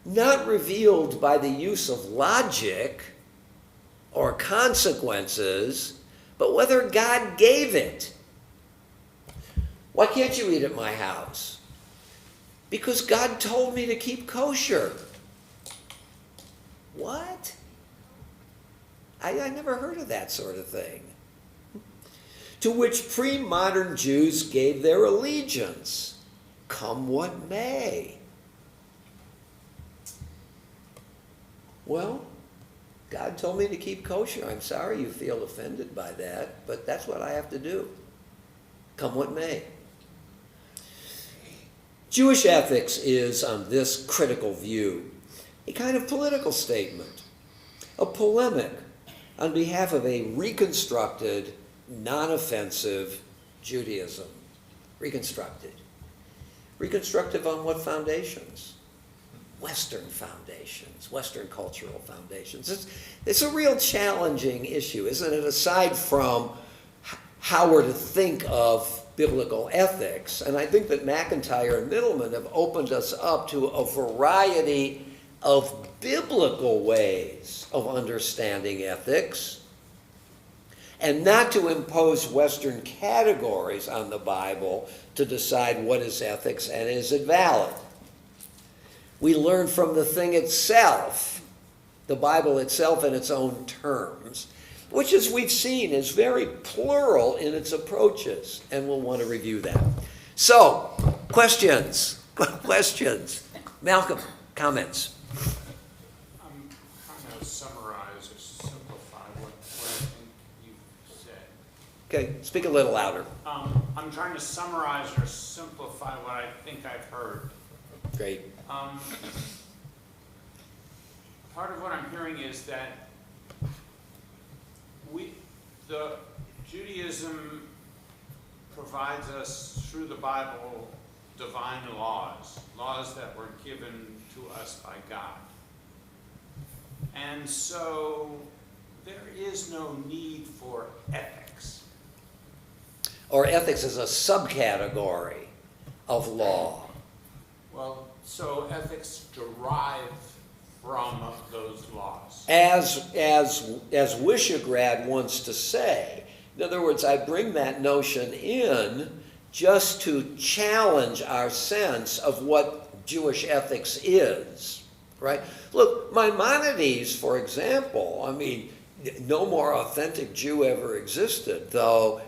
not revealed by the use of logic or consequences, but whether God gave it. Why can't you eat at my house? Because God told me to keep kosher. What? I never heard of that sort of thing. To which pre-modern Jews gave their allegiance, come what may. Well, God told me to keep kosher. I'm sorry you feel offended by that, but that's what I have to do. Come what may. Jewish ethics is, on this critical view, a kind of political statement, a polemic on behalf of a reconstructed, non-offensive Judaism. Reconstructed. Reconstructive on what foundations? Western foundations, Western cultural foundations. It's a real challenging issue, isn't it? Aside from how we're to think of biblical ethics. And I think that McIntyre and Middleman have opened us up to a variety of biblical ways of understanding ethics, and not to impose Western categories on the Bible to decide what is ethics and is it valid. We learn from the thing itself, the Bible itself in its own terms, which, as we've seen, is very plural in its approaches, and we'll want to review that. So, questions? Questions? Malcolm, comments? I'm trying to summarize or simplify what I think you've said. Okay, speak a little louder. I'm trying to summarize or simplify what I think I've heard. Great. Part of what I'm hearing is that the Judaism provides us through the Bible divine laws that were given to us by God. And so there is no need for ethics. or ethics is a subcategory of law. Well, so ethics derive from those laws. As Wishograd wants to say. In other words, I bring that notion in just to challenge our sense of what Jewish ethics is, right? Look, Maimonides, for example, I mean, no more authentic Jew ever existed, though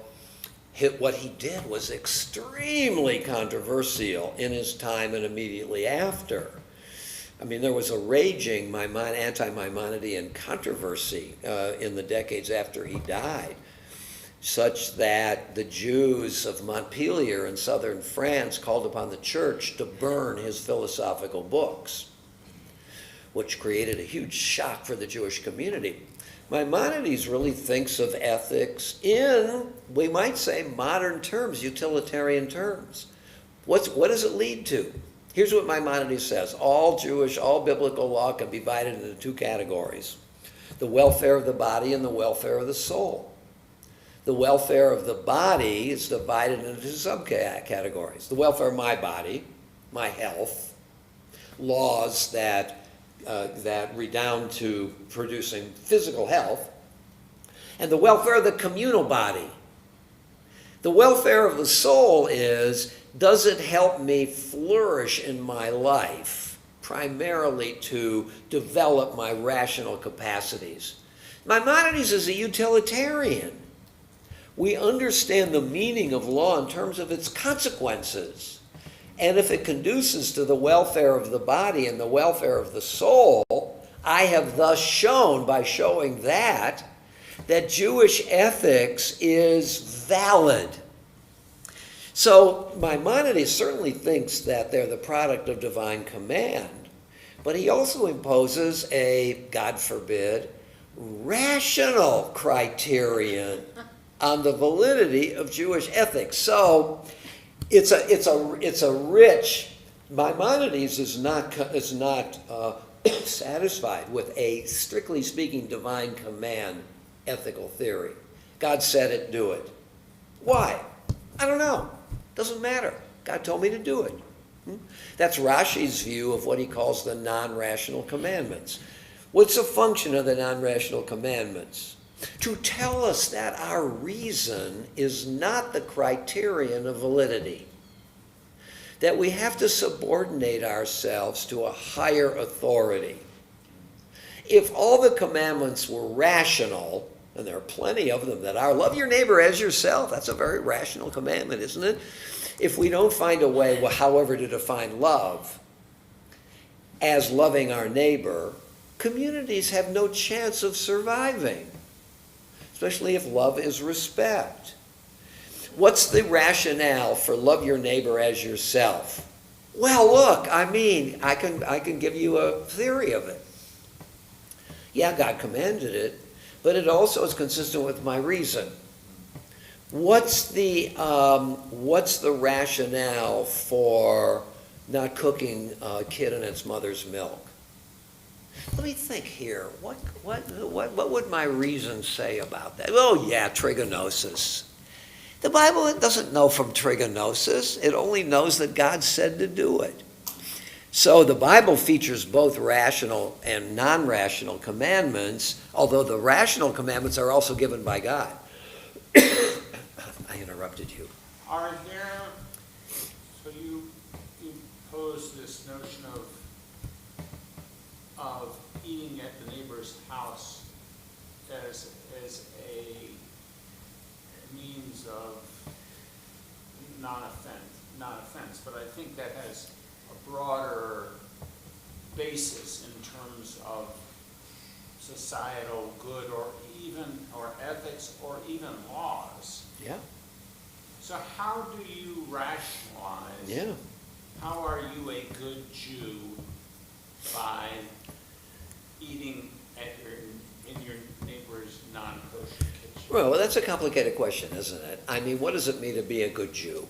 what he did was extremely controversial in his time and immediately after. I mean, there was a raging anti-Maimonidean controversy in the decades after he died, such that the Jews of Montpellier in southern France called upon the church to burn his philosophical books, which created a huge shock for the Jewish community. Maimonides really thinks of ethics in, we might say, modern terms, utilitarian terms. What does it lead to? Here's what Maimonides says. All biblical law can be divided into two categories: the welfare of the body and the welfare of the soul. The welfare of the body is divided into two subcategories. The welfare of my body, my health, laws that redound to producing physical health, and the welfare of the communal body. The welfare of the soul is, does it help me flourish in my life, primarily to develop my rational capacities? Maimonides is a utilitarian. We understand the meaning of law in terms of its consequences. And if it conduces to the welfare of the body and the welfare of the soul, I have thus shown, by showing that Jewish ethics is valid. So Maimonides certainly thinks that they're the product of divine command, but he also imposes a, God forbid, rational criterion on the validity of Jewish ethics. So it's a rich. Maimonides is not satisfied with a, strictly speaking, divine command ethical theory. God said it, do it. Why? I don't know. Doesn't matter. God told me to do it. That's Rashi's view of what he calls the non-rational commandments. What's the function of the non-rational commandments? To tell us that our reason is not the criterion of validity. That we have to subordinate ourselves to a higher authority. If all the commandments were rational, and there are plenty of them that are, love your neighbor as yourself, that's a very rational commandment, isn't it? If we don't find a way, however, to define love as loving our neighbor, communities have no chance of surviving, especially if love is respect. What's the rationale for love your neighbor as yourself? Well, look, I mean, I can give you a theory of it. Yeah, God commanded it, but it also is consistent with my reason. What's the rationale for not cooking a kid in its mother's milk? Let me think here. What would my reason say about that? Oh yeah, trigonosis. The Bible doesn't know from trigonosis. It only knows that God said to do it. So the Bible features both rational and non-rational commandments, although the rational commandments are also given by God. I interrupted you. Are there, so you pose this notion of eating at the neighbor's house as a means of non-offense, but I think that has a broader basis in terms of societal good or ethics or even laws. Yeah. So how do you rationalize? Yeah. How are you a good Jew by eating in your neighbor's non-kosher kitchen? Well, that's a complicated question, isn't it? I mean, what does it mean to be a good Jew?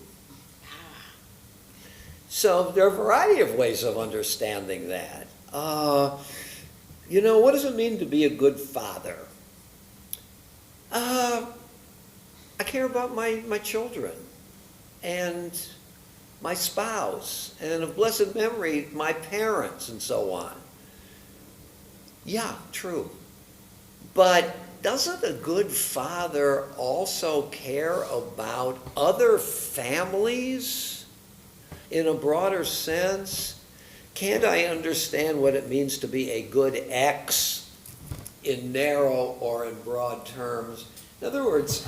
So there are a variety of ways of understanding that. What does it mean to be a good father? I care about my children and my spouse, and of blessed memory, my parents, and so on. Yeah, true. But doesn't a good father also care about other families in a broader sense? Can't I understand what it means to be a good ex in narrow or in broad terms? In other words,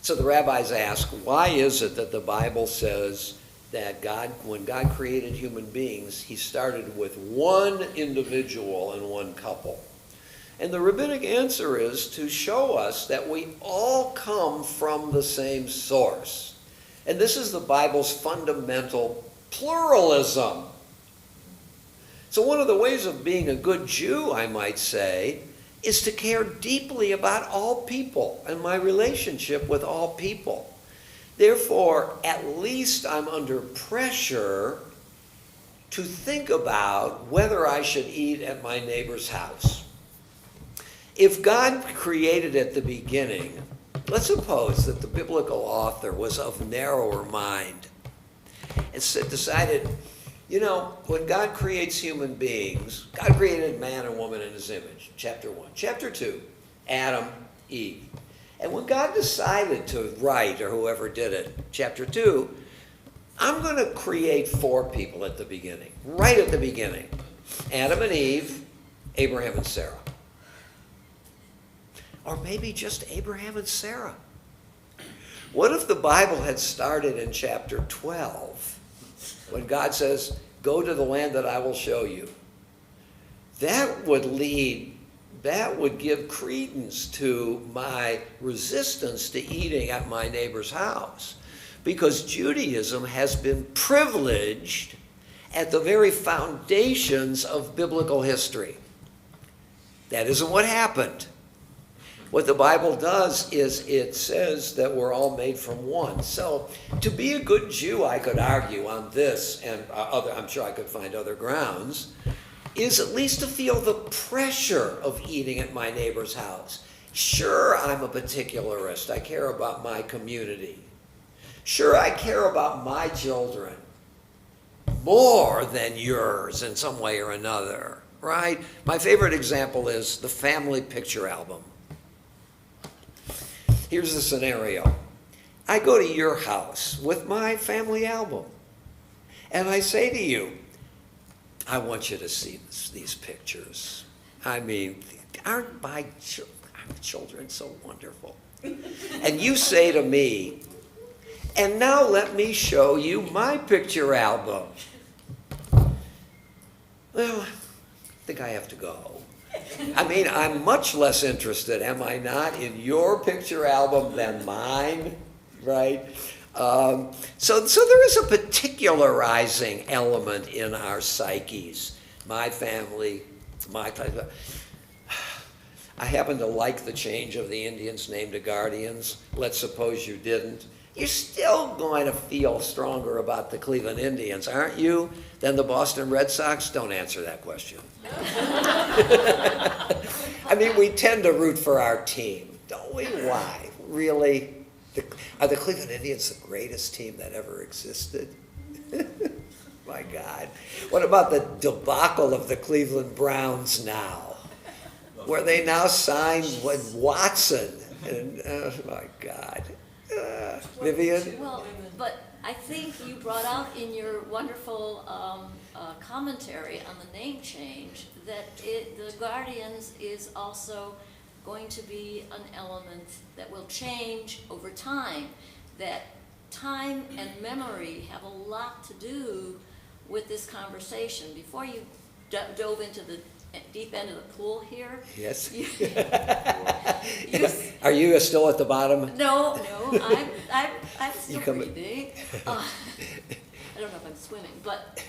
so the rabbis ask, why is it that the Bible says that God, when God created human beings, he started with one individual and one couple? And the rabbinic answer is to show us that we all come from the same source. And this is the Bible's fundamental pluralism. So one of the ways of being a good Jew, I might say, is to care deeply about all people and my relationship with all people. Therefore, at least I'm under pressure to think about whether I should eat at my neighbor's house. If God created at the beginning, let's suppose that the biblical author was of narrower mind and decided, you know, when God creates human beings, God created man and woman in his image, chapter 1. Chapter 2, Adam, Eve. And when God decided to write, or whoever did it, chapter 2, I'm going to create 4 people at the beginning, right at the beginning. Adam and Eve, Abraham and Sarah. Or maybe just Abraham and Sarah. What if the Bible had started in chapter 12, when God says, go to the land that I will show you? That would give credence to my resistance to eating at my neighbor's house. Because Judaism has been privileged at the very foundations of biblical history. That isn't what happened. What the Bible does is it says that we're all made from one. So to be a good Jew, I could argue on this, and I'm sure I could find other grounds, is at least to feel the pressure of eating at my neighbor's house. Sure, I'm a particularist. I care about my community. Sure, I care about my children more than yours in some way or another, right? My favorite example is the family picture album. Here's the scenario. I go to your house with my family album, and I say to you, I want you to see these pictures. I mean, aren't my children so wonderful? And you say to me, and now let me show you my picture album. Well, I think I have to go. I mean, I'm much less interested, am I not, in your picture album than mine, right? So there is a particularizing element in our psyches. My family, I happen to like the change of the Indians' name to Guardians. Let's suppose you didn't. You're still going to feel stronger about the Cleveland Indians, aren't you, than the Boston Red Sox? Don't answer that question. I mean, we tend to root for our team, don't we? Why? Really? Are the Cleveland Indians the greatest team that ever existed? My God. What about the debacle of the Cleveland Browns now? Where they now signed Watson. And, oh, my God. Vivian? Well, but I think you brought out in your wonderful commentary on the name change that the Guardians is also going to be an element that will change over time, that time and memory have a lot to do with this conversation. Before you dove into the deep end of the pool here. Yes. Are you still at the bottom? No, I'm still breathing. I don't know if I'm swimming, but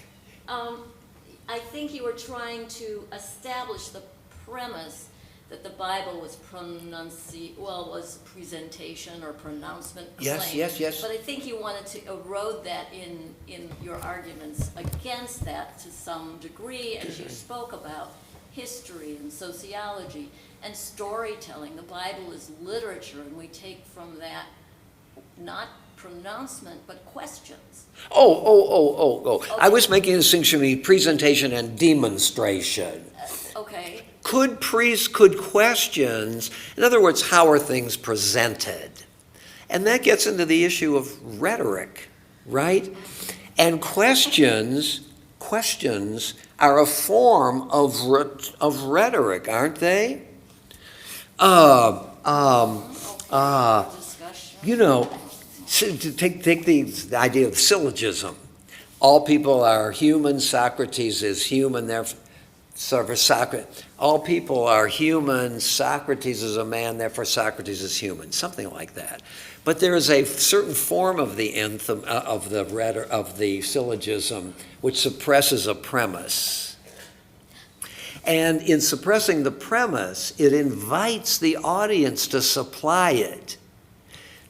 I think you were trying to establish the premise that the Bible was was presentation or pronouncement claim. Yes. But I think you wanted to erode that in your arguments against that to some degree, as you spoke about history and sociology and storytelling. The Bible is literature, and we take from that not pronouncement, but questions. Oh. I was making a distinction between presentation and demonstration. Okay. Could questions, in other words, how are things presented? And that gets into the issue of rhetoric, right? And questions are a form of rhetoric, aren't they? You know, take the idea of syllogism. All people are human, Socrates is human, therefore, all people are human, Socrates is a man, therefore Socrates is human, something like that. But there is a certain form of the anthem, of the syllogism, which suppresses a premise. And in suppressing the premise, it invites the audience to supply it,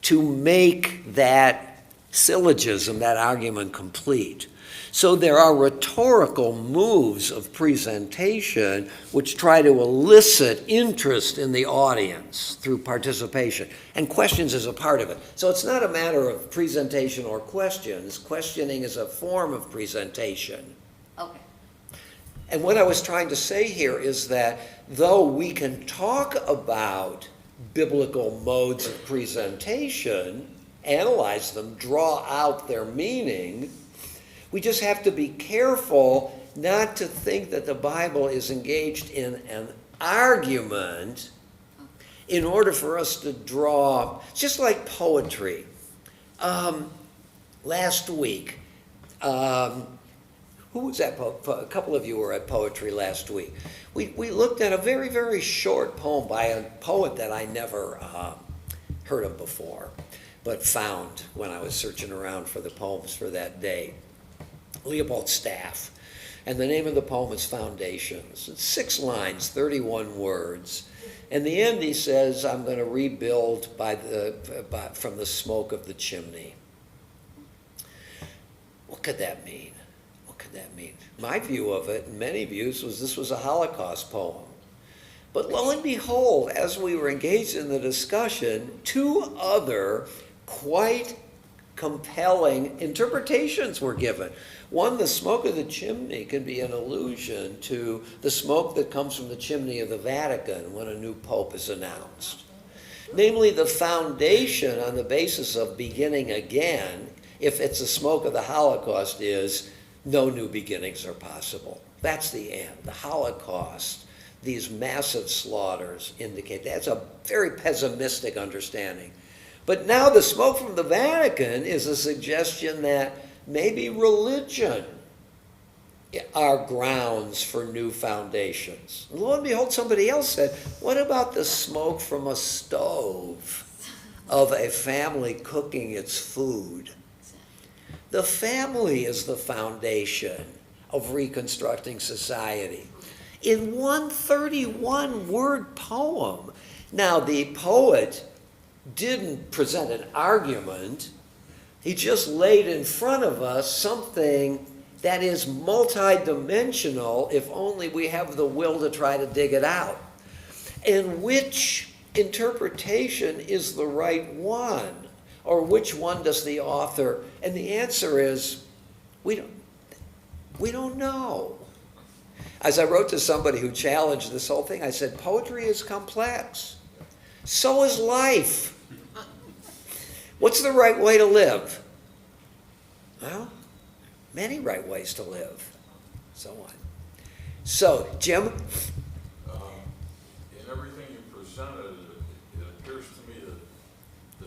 to make that syllogism, that argument, complete. So there are rhetorical moves of presentation which try to elicit interest in the audience through participation. And questions is a part of it. So it's not a matter of presentation or questions. Questioning is a form of presentation. Okay. And what I was trying to say here is that though we can talk about biblical modes of presentation, analyze them, draw out their meaning, we just have to be careful not to think that the Bible is engaged in an argument in order for us to draw, just like poetry. Last week, who was at a couple of you were at poetry last week. We looked at a very, very short poem by a poet that I never heard of before, but found when I was searching around for the poems for that day. Leopold Staff. And the name of the poem is Foundations. It's 6 lines, 31 words. In the end, he says, I'm going to rebuild from the smoke of the chimney. What could that mean? What could that mean? My view of it, and many views, was this was a Holocaust poem. But lo and behold, as we were engaged in the discussion, 2 other quite compelling interpretations were given. One, the smoke of the chimney can be an allusion to the smoke that comes from the chimney of the Vatican when a new pope is announced. Namely, the foundation on the basis of beginning again, if it's the smoke of the Holocaust, is no new beginnings are possible. That's the end. The Holocaust, these massive slaughters indicate that's a very pessimistic understanding. But now the smoke from the Vatican is a suggestion that maybe religion are grounds for new foundations. And lo and behold, somebody else said, what about the smoke from a stove of a family cooking its food? The family is the foundation of reconstructing society. In one 31-word poem. Now, the poet didn't present an argument. He just laid in front of us something that is multidimensional if only we have the will to try to dig it out. And which interpretation is the right one? Or which one does the author? And the answer is, we don't know. As I wrote to somebody who challenged this whole thing, I said, poetry is complex. So is life. What's the right way to live? Well, many right ways to live. So on. So, Jim? In everything you presented, it appears to me that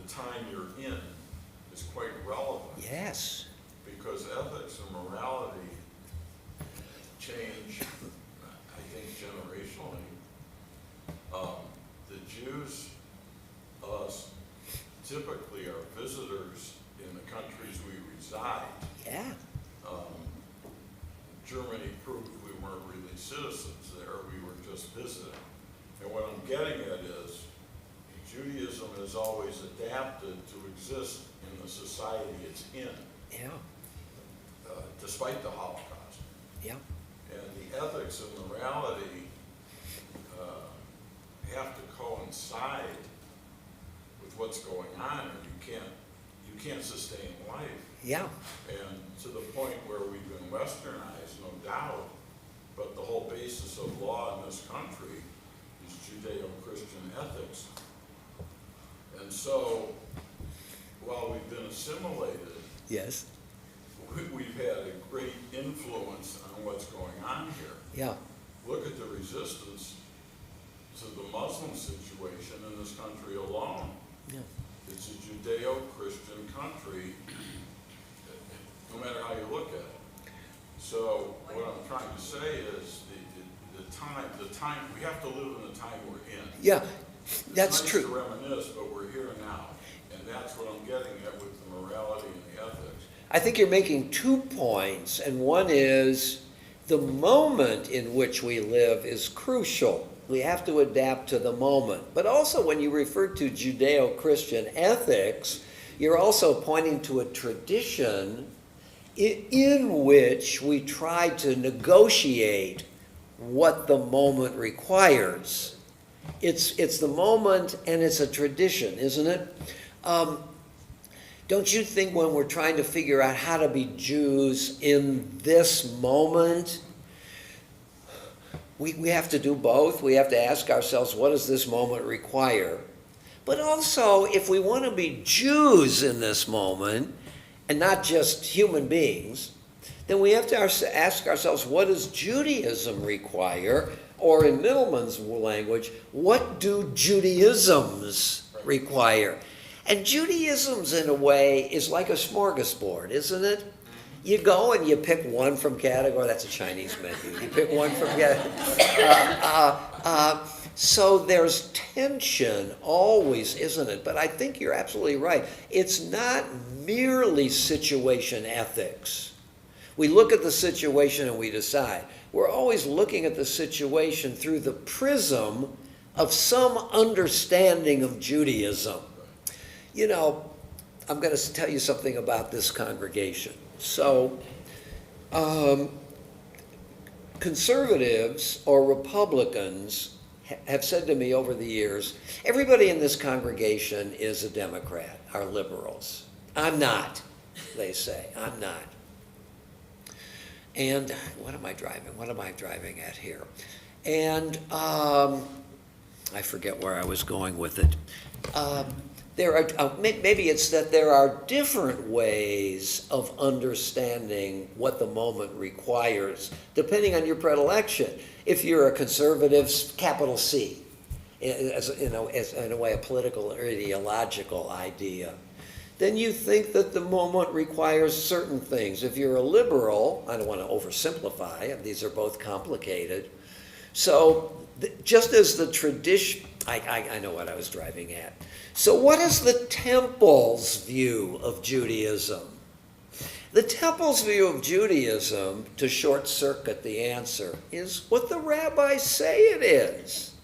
the time you're in is quite relevant. Yes. Because ethics and morality change, I think, generationally. The Jews, us, typically are visitors in the countries we reside. Yeah. Germany proved we weren't really citizens there, we were just visiting. And what I'm getting at is, Judaism has always adapted to exist in the society it's in. Yeah. Despite the Holocaust. Yeah. And the ethics and morality have to coincide with what's going on, or you can't sustain life. Yeah. And to the point where we've been westernized, no doubt, but the whole basis of law in this country is Judeo-Christian ethics. And so, while we've been assimilated, Yes. we've had a great influence on what's going on here. Yeah. Look at the resistance to the Muslim situation in this country alone. Yeah. It's a Judeo-Christian country, no matter how you look at it. So what I'm trying to say is the time, we have to live in the time we're in. Yeah, that's It's true. nice to reminisce, but we're here now. And that's what I'm getting at with the morality and the ethics. I think you're making 2 points, and one is the moment in which we live is crucial. We have to adapt to the moment. But also when you refer to Judeo-Christian ethics, you're also pointing to a tradition in which we try to negotiate what the moment requires. It's the moment, and it's a tradition, isn't it? Don't you think when we're trying to figure out how to be Jews in this moment, we have to do both? We have to ask ourselves, what does this moment require? But also, if we want to be Jews in this moment, and not just human beings, then we have to ask ourselves, what does Judaism require? Or in Middleman's language, what do Judaisms require? And Judaism's, in a way, is like a smorgasbord, isn't it? You go and you pick one from category. That's a Chinese menu. You pick one from category. So there's tension always, isn't it? But I think you're absolutely right. It's not merely situation ethics. We look at the situation and we decide. We're always looking at the situation through the prism of some understanding of Judaism. You know, I'm going to tell you something about this congregation. So, conservatives or Republicans have said to me over the years, everybody in this congregation is a Democrat, are liberals. I'm not, they say. I'm not. And what am I driving at here? And I forget where I was going with it. There are maybe it's that there are different ways of understanding what the moment requires, depending on your predilection. If you're a conservative, capital C, as in a way a political or ideological idea, then you think that the moment requires certain things. If you're a liberal, I don't want to oversimplify, these are both complicated. So just as the tradition, I know what I was driving at. So what is the Temple's view of Judaism? The Temple's view of Judaism, to short circuit the answer, is what the rabbis say it is.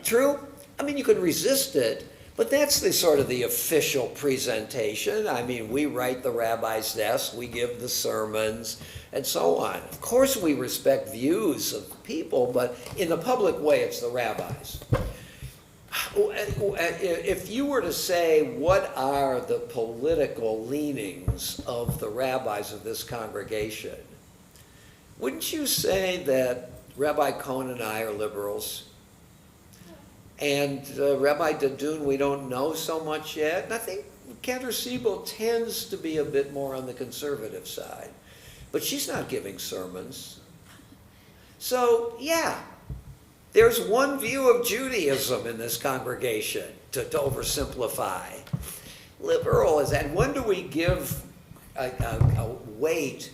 True? I mean, you could resist it, but that's the sort of the official presentation. I mean, we write the rabbi's desk, we give the sermons, and so on. Of course we respect views of people, but in a public way, it's the rabbis. If you were to say, what are the political leanings of the rabbis of this congregation, wouldn't you say that Rabbi Cohen and I are liberals? And Rabbi Dadun, we don't know so much yet. And I think Cantor Siebel tends to be a bit more on the conservative side. But she's not giving sermons. So, yeah. There's one view of Judaism in this congregation, to oversimplify. Liberal is that. When do we give a weight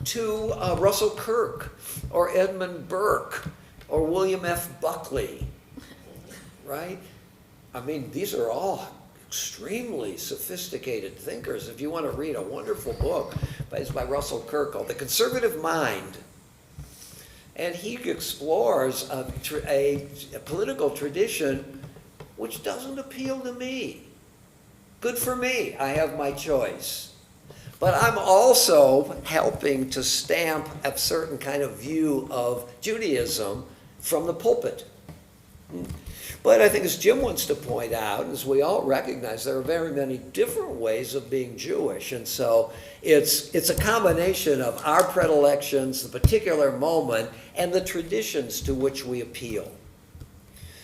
to Russell Kirk or Edmund Burke or William F. Buckley, right? I mean, these are all extremely sophisticated thinkers. If you want to read a wonderful book by Russell Kirk called The Conservative Mind, and he explores a political tradition which doesn't appeal to me. Good for me, I have my choice. But I'm also helping to stamp a certain kind of view of Judaism from the pulpit. But I think, as Jim wants to point out, as we all recognize, there are very many different ways of being Jewish. And so it's a combination of our predilections, the particular moment, and the traditions to which we appeal.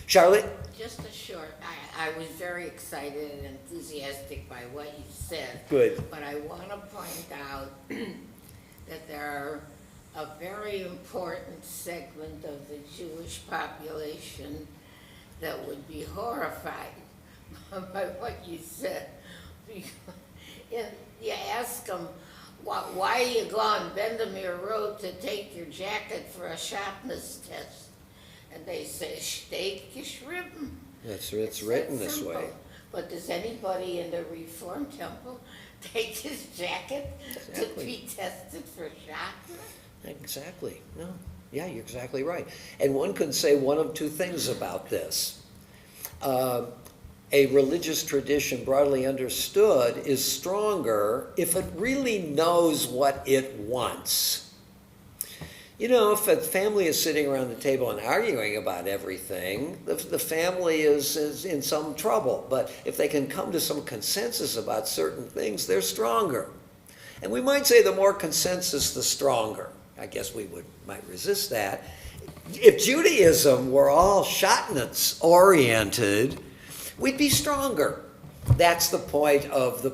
Charlotte? Just a short, I was very excited and enthusiastic by what you said. Good. But I want to point out that there are a very important segment of the Jewish population that would be horrified by what you said. You ask them, why you go on Bendemeer Road to take your jacket for a sharpness test? And they say, steak geschrieben. It's written this simple. way. But does anybody in the Reform Temple take his jacket to be tested for sharpness? Exactly. No. Yeah, you're exactly right. And one can say one of two things about this. A religious tradition, broadly understood, is stronger if it really knows what it wants. You know, if a family is sitting around the table and arguing about everything, the family is in some trouble. But if they can come to some consensus about certain things, they're stronger. And we might say the more consensus, the stronger. I guess we might resist that. If Judaism were all Schatnitz-oriented, we'd be stronger. That's the point of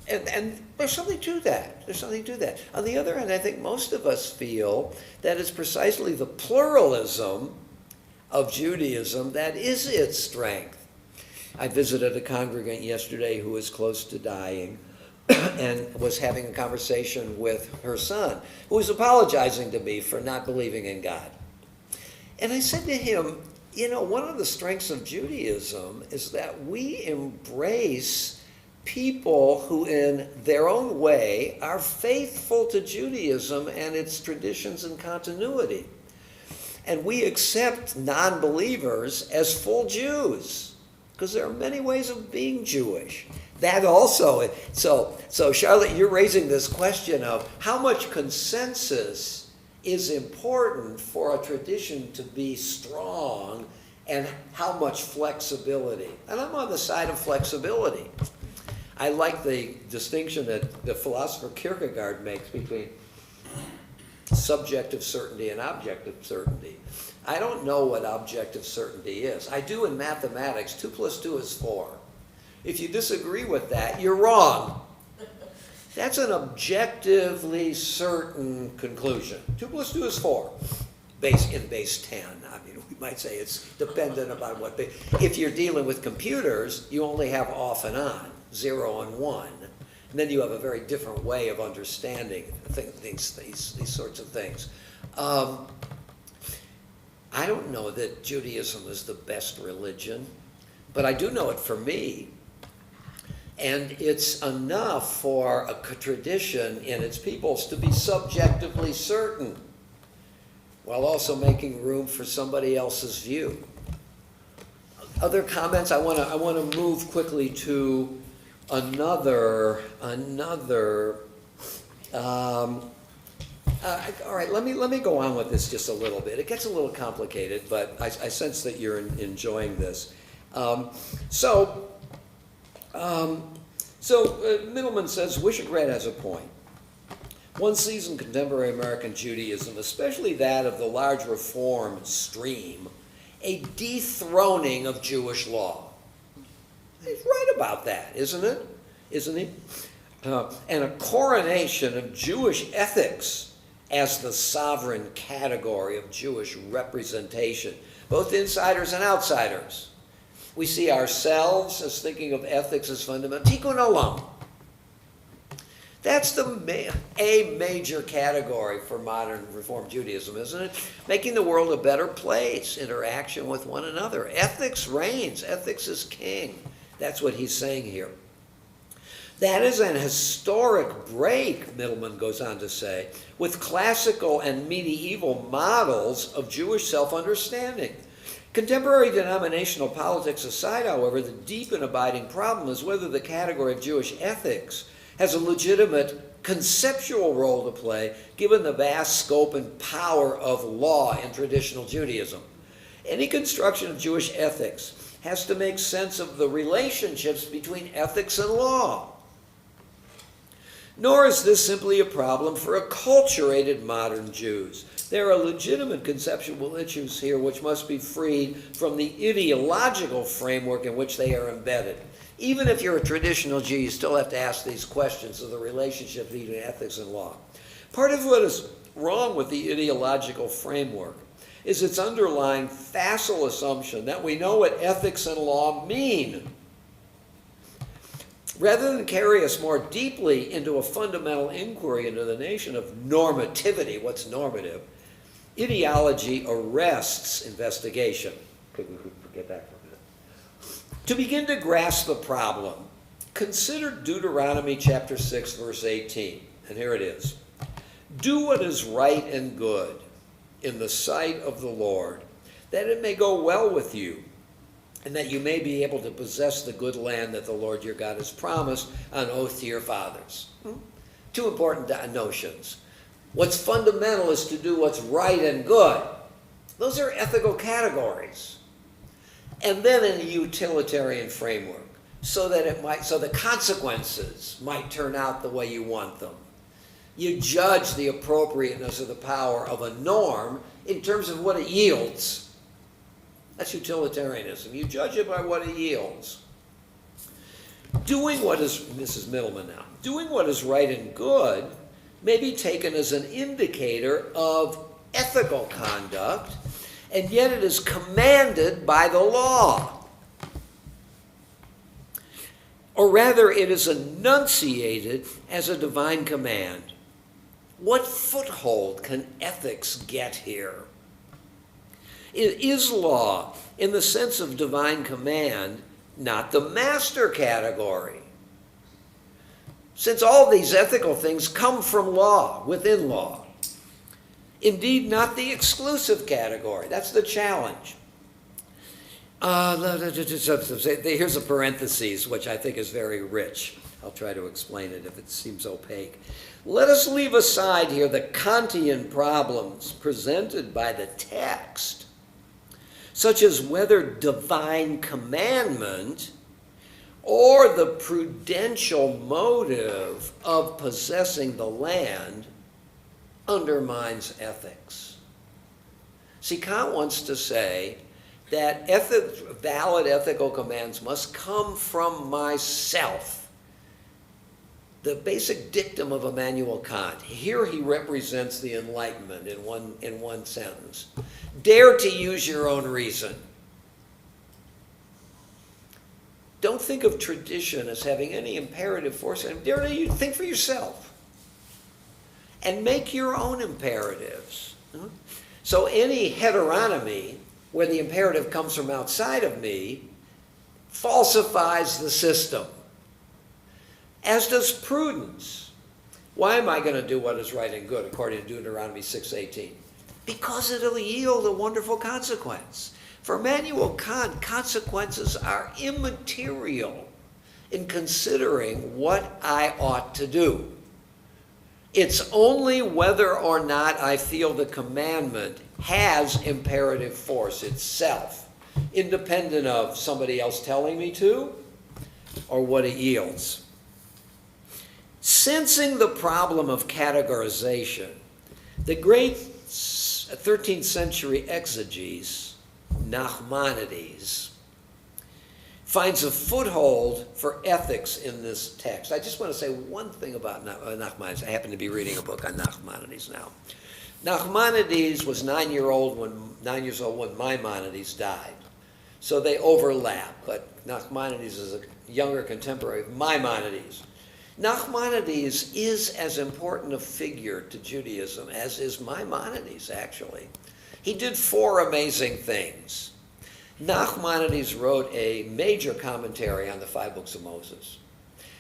and there's something to that. There's something to that. On the other hand, I think most of us feel that it's precisely the pluralism of Judaism that is its strength. I visited a congregant yesterday who was close to dying and was having a conversation with her son, who was apologizing to me for not believing in God. And I said to him, you know, one of the strengths of Judaism is that we embrace people who in their own way are faithful to Judaism and its traditions and continuity. And we accept non-believers as full Jews, because there are many ways of being Jewish. That also, so Charlotte, you're raising this question of how much consensus is important for a tradition to be strong and how much flexibility. And I'm on the side of flexibility. I like the distinction that the philosopher Kierkegaard makes between subjective certainty and objective certainty. I don't know what objective certainty is. I do in mathematics. 2 + 2 is 4. If you disagree with that, you're wrong. That's an objectively certain conclusion. 2 + 2 is 4, in base 10. I mean, we might say it's dependent upon what they... If you're dealing with computers, you only have off and on, 0 and 1. And then you have a very different way of understanding these sorts of things. I don't know that Judaism is the best religion, but I do know it for me. And it's enough for a tradition in its peoples to be subjectively certain, while also making room for somebody else's view. Other comments? I want to move quickly to another. All right, let me go on with this just a little bit. It gets a little complicated, but I sense that you're enjoying this. Middleman says, Wishigrad has a point. One sees in contemporary American Judaism, especially that of the large Reform stream, a dethroning of Jewish law. He's right about that, isn't it? Isn't he? And a coronation of Jewish ethics as the sovereign category of Jewish representation, both insiders and outsiders. We see ourselves as thinking of ethics as fundamental. Tikkun olam. That's a major category for modern Reform Judaism, isn't it? Making the world a better place, interaction with one another. Ethics reigns. Ethics is king. That's what he's saying here. That is an historic break, Middleman goes on to say, with classical and medieval models of Jewish self-understanding. Contemporary denominational politics aside, however, the deep and abiding problem is whether the category of Jewish ethics has a legitimate conceptual role to play, given the vast scope and power of law in traditional Judaism. Any construction of Jewish ethics has to make sense of the relationships between ethics and law. Nor is this simply a problem for acculturated modern Jews. There are legitimate conceptual issues here which must be freed from the ideological framework in which they are embedded. Even if you're a traditional Jew, you still have to ask these questions of the relationship between ethics and law. Part of what is wrong with the ideological framework is its underlying facile assumption that we know what ethics and law mean. Rather than carry us more deeply into a fundamental inquiry into the nation of normativity, what's normative, ideology arrests investigation. Could we get back for a minute? To begin to grasp the problem, consider Deuteronomy chapter 6, verse 18. And here it is. Do what is right and good in the sight of the Lord, that it may go well with you, and that you may be able to possess the good land that the Lord your God has promised on oath to your fathers. Two important notions. What's fundamental is to do what's right and good. Those are ethical categories. And then in a utilitarian framework, so the consequences might turn out the way you want them. You judge the appropriateness of the power of a norm in terms of what it yields. That's utilitarianism. You judge it by what it yields. This is Middleman now, doing what is right and good may be taken as an indicator of ethical conduct, and yet it is commanded by the law. Or rather, it is enunciated as a divine command. What foothold can ethics get here? Is law, in the sense of divine command, not the master category? Since all these ethical things come from law, within law. Indeed, not the exclusive category. That's the challenge. Here's a parenthesis, which I think is very rich. I'll try to explain it if it seems opaque. Let us leave aside here the Kantian problems presented by the text, such as whether divine commandment or the prudential motive of possessing the land undermines ethics. See, Kant wants to say that valid ethical commands must come from myself. The basic dictum of Immanuel Kant. Here he represents the Enlightenment in one sentence. Dare to use your own reason. Don't think of tradition as having any imperative force. Dare to think for yourself. And make your own imperatives. So any heteronomy, where the imperative comes from outside of me, falsifies the system. As does prudence. Why am I going to do what is right and good, according to Deuteronomy 6:18? Because it'll yield a wonderful consequence. For Immanuel Kant, consequences are immaterial in considering what I ought to do. It's only whether or not I feel the commandment has imperative force itself, independent of somebody else telling me to or what it yields. Sensing the problem of categorization, the great 13th century exegetes, Nachmanides, finds a foothold for ethics in this text. I just want to say one thing about Nachmanides. I happen to be reading a book on Nachmanides now. Nachmanides was 9 years old when Maimonides died. So they overlap, but Nachmanides is a younger contemporary of Maimonides. Nachmanides is as important a figure to Judaism as is Maimonides, actually. He did 4 amazing things. Nachmanides wrote a major commentary on the 5 books of Moses,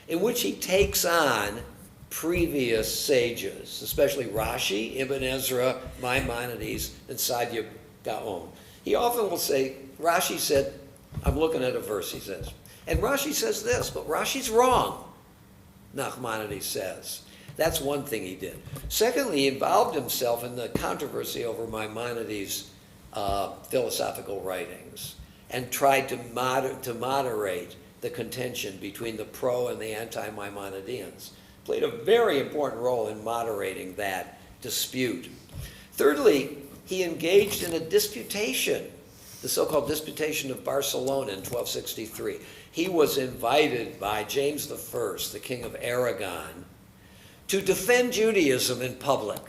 in which he takes on previous sages, especially Rashi, Ibn Ezra, Maimonides, and Saadia Gaon. He often will say, Rashi said, I'm looking at a verse, he says. And Rashi says this, but Rashi's wrong, Nachmanides says. That's one thing he did. Secondly, he involved himself in the controversy over Maimonides' philosophical writings and tried to moderate the contention between the pro and the anti-Maimonideans. Played a very important role in moderating that dispute. Thirdly, he engaged in a disputation, the so-called Disputation of Barcelona in 1263. He was invited by James I, the king of Aragon, to defend Judaism in public,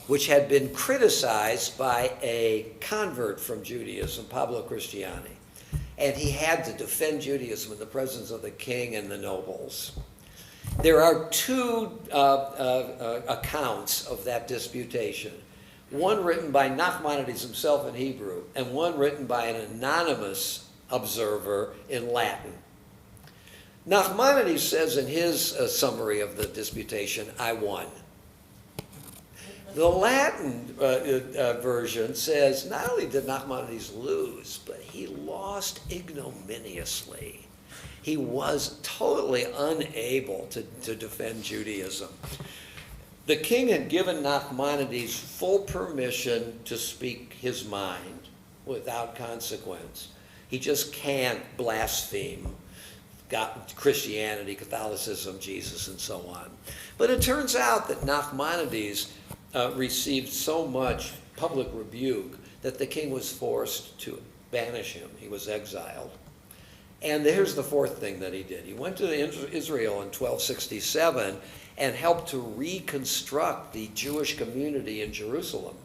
which had been criticized by a convert from Judaism, Pablo Cristiani. And he had to defend Judaism in the presence of the king and the nobles. There are two accounts of that disputation. One written by Nachmanides himself in Hebrew, and one written by an anonymous observer in Latin. Nachmanides says in his summary of the disputation, I won. The Latin version says not only did Nachmanides lose, but he lost ignominiously. He was totally unable to defend Judaism. The king had given Nachmanides full permission to speak his mind without consequence. He just can't blaspheme Christianity, Catholicism, Jesus, and so on. But it turns out that Nachmanides received so much public rebuke that the king was forced to banish him. He was exiled. And here's the fourth thing that he did. He went to Israel in 1267 and helped to reconstruct the Jewish community in Jerusalem.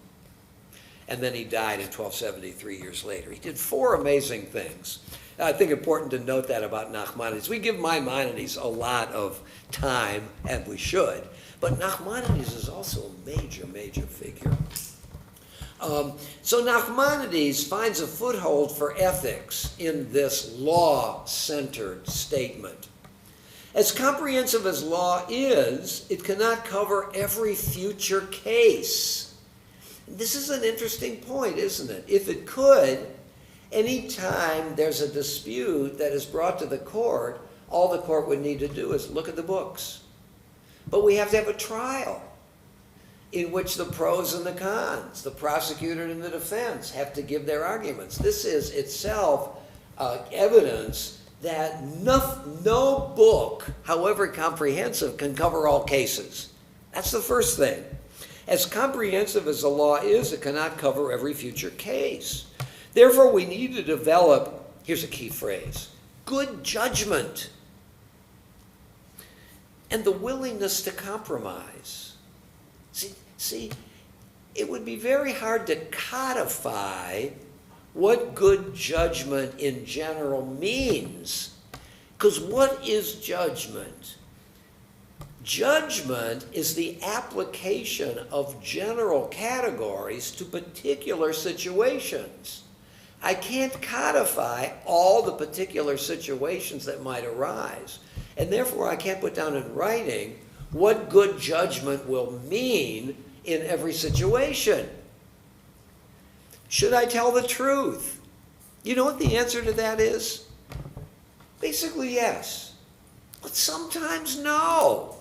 And then he died in 1273 years later. He did four amazing things. I think important to note that about Nachmanides. We give Maimonides a lot of time, and we should. But Nachmanides is also a major, major figure. So Nachmanides finds a foothold for ethics in this law-centered statement. As comprehensive as law is, it cannot cover every future case. This is an interesting point, isn't it? If it could, anytime there's a dispute that is brought to the court, all the court would need to do is look at the books. But we have to have a trial in which the pros and the cons, the prosecutor and the defense, have to give their arguments. This is itself evidence that no book, however comprehensive, can cover all cases. That's the first thing. As comprehensive as the law is, it cannot cover every future case. Therefore, we need to develop, here's a key phrase, good judgment and the willingness to compromise. See, it would be very hard to codify what good judgment in general means. Because what is judgment? Judgment is the application of general categories to particular situations. I can't codify all the particular situations that might arise. And therefore, I can't put down in writing what good judgment will mean in every situation. Should I tell the truth? You know what the answer to that is? Basically, yes. But sometimes, no.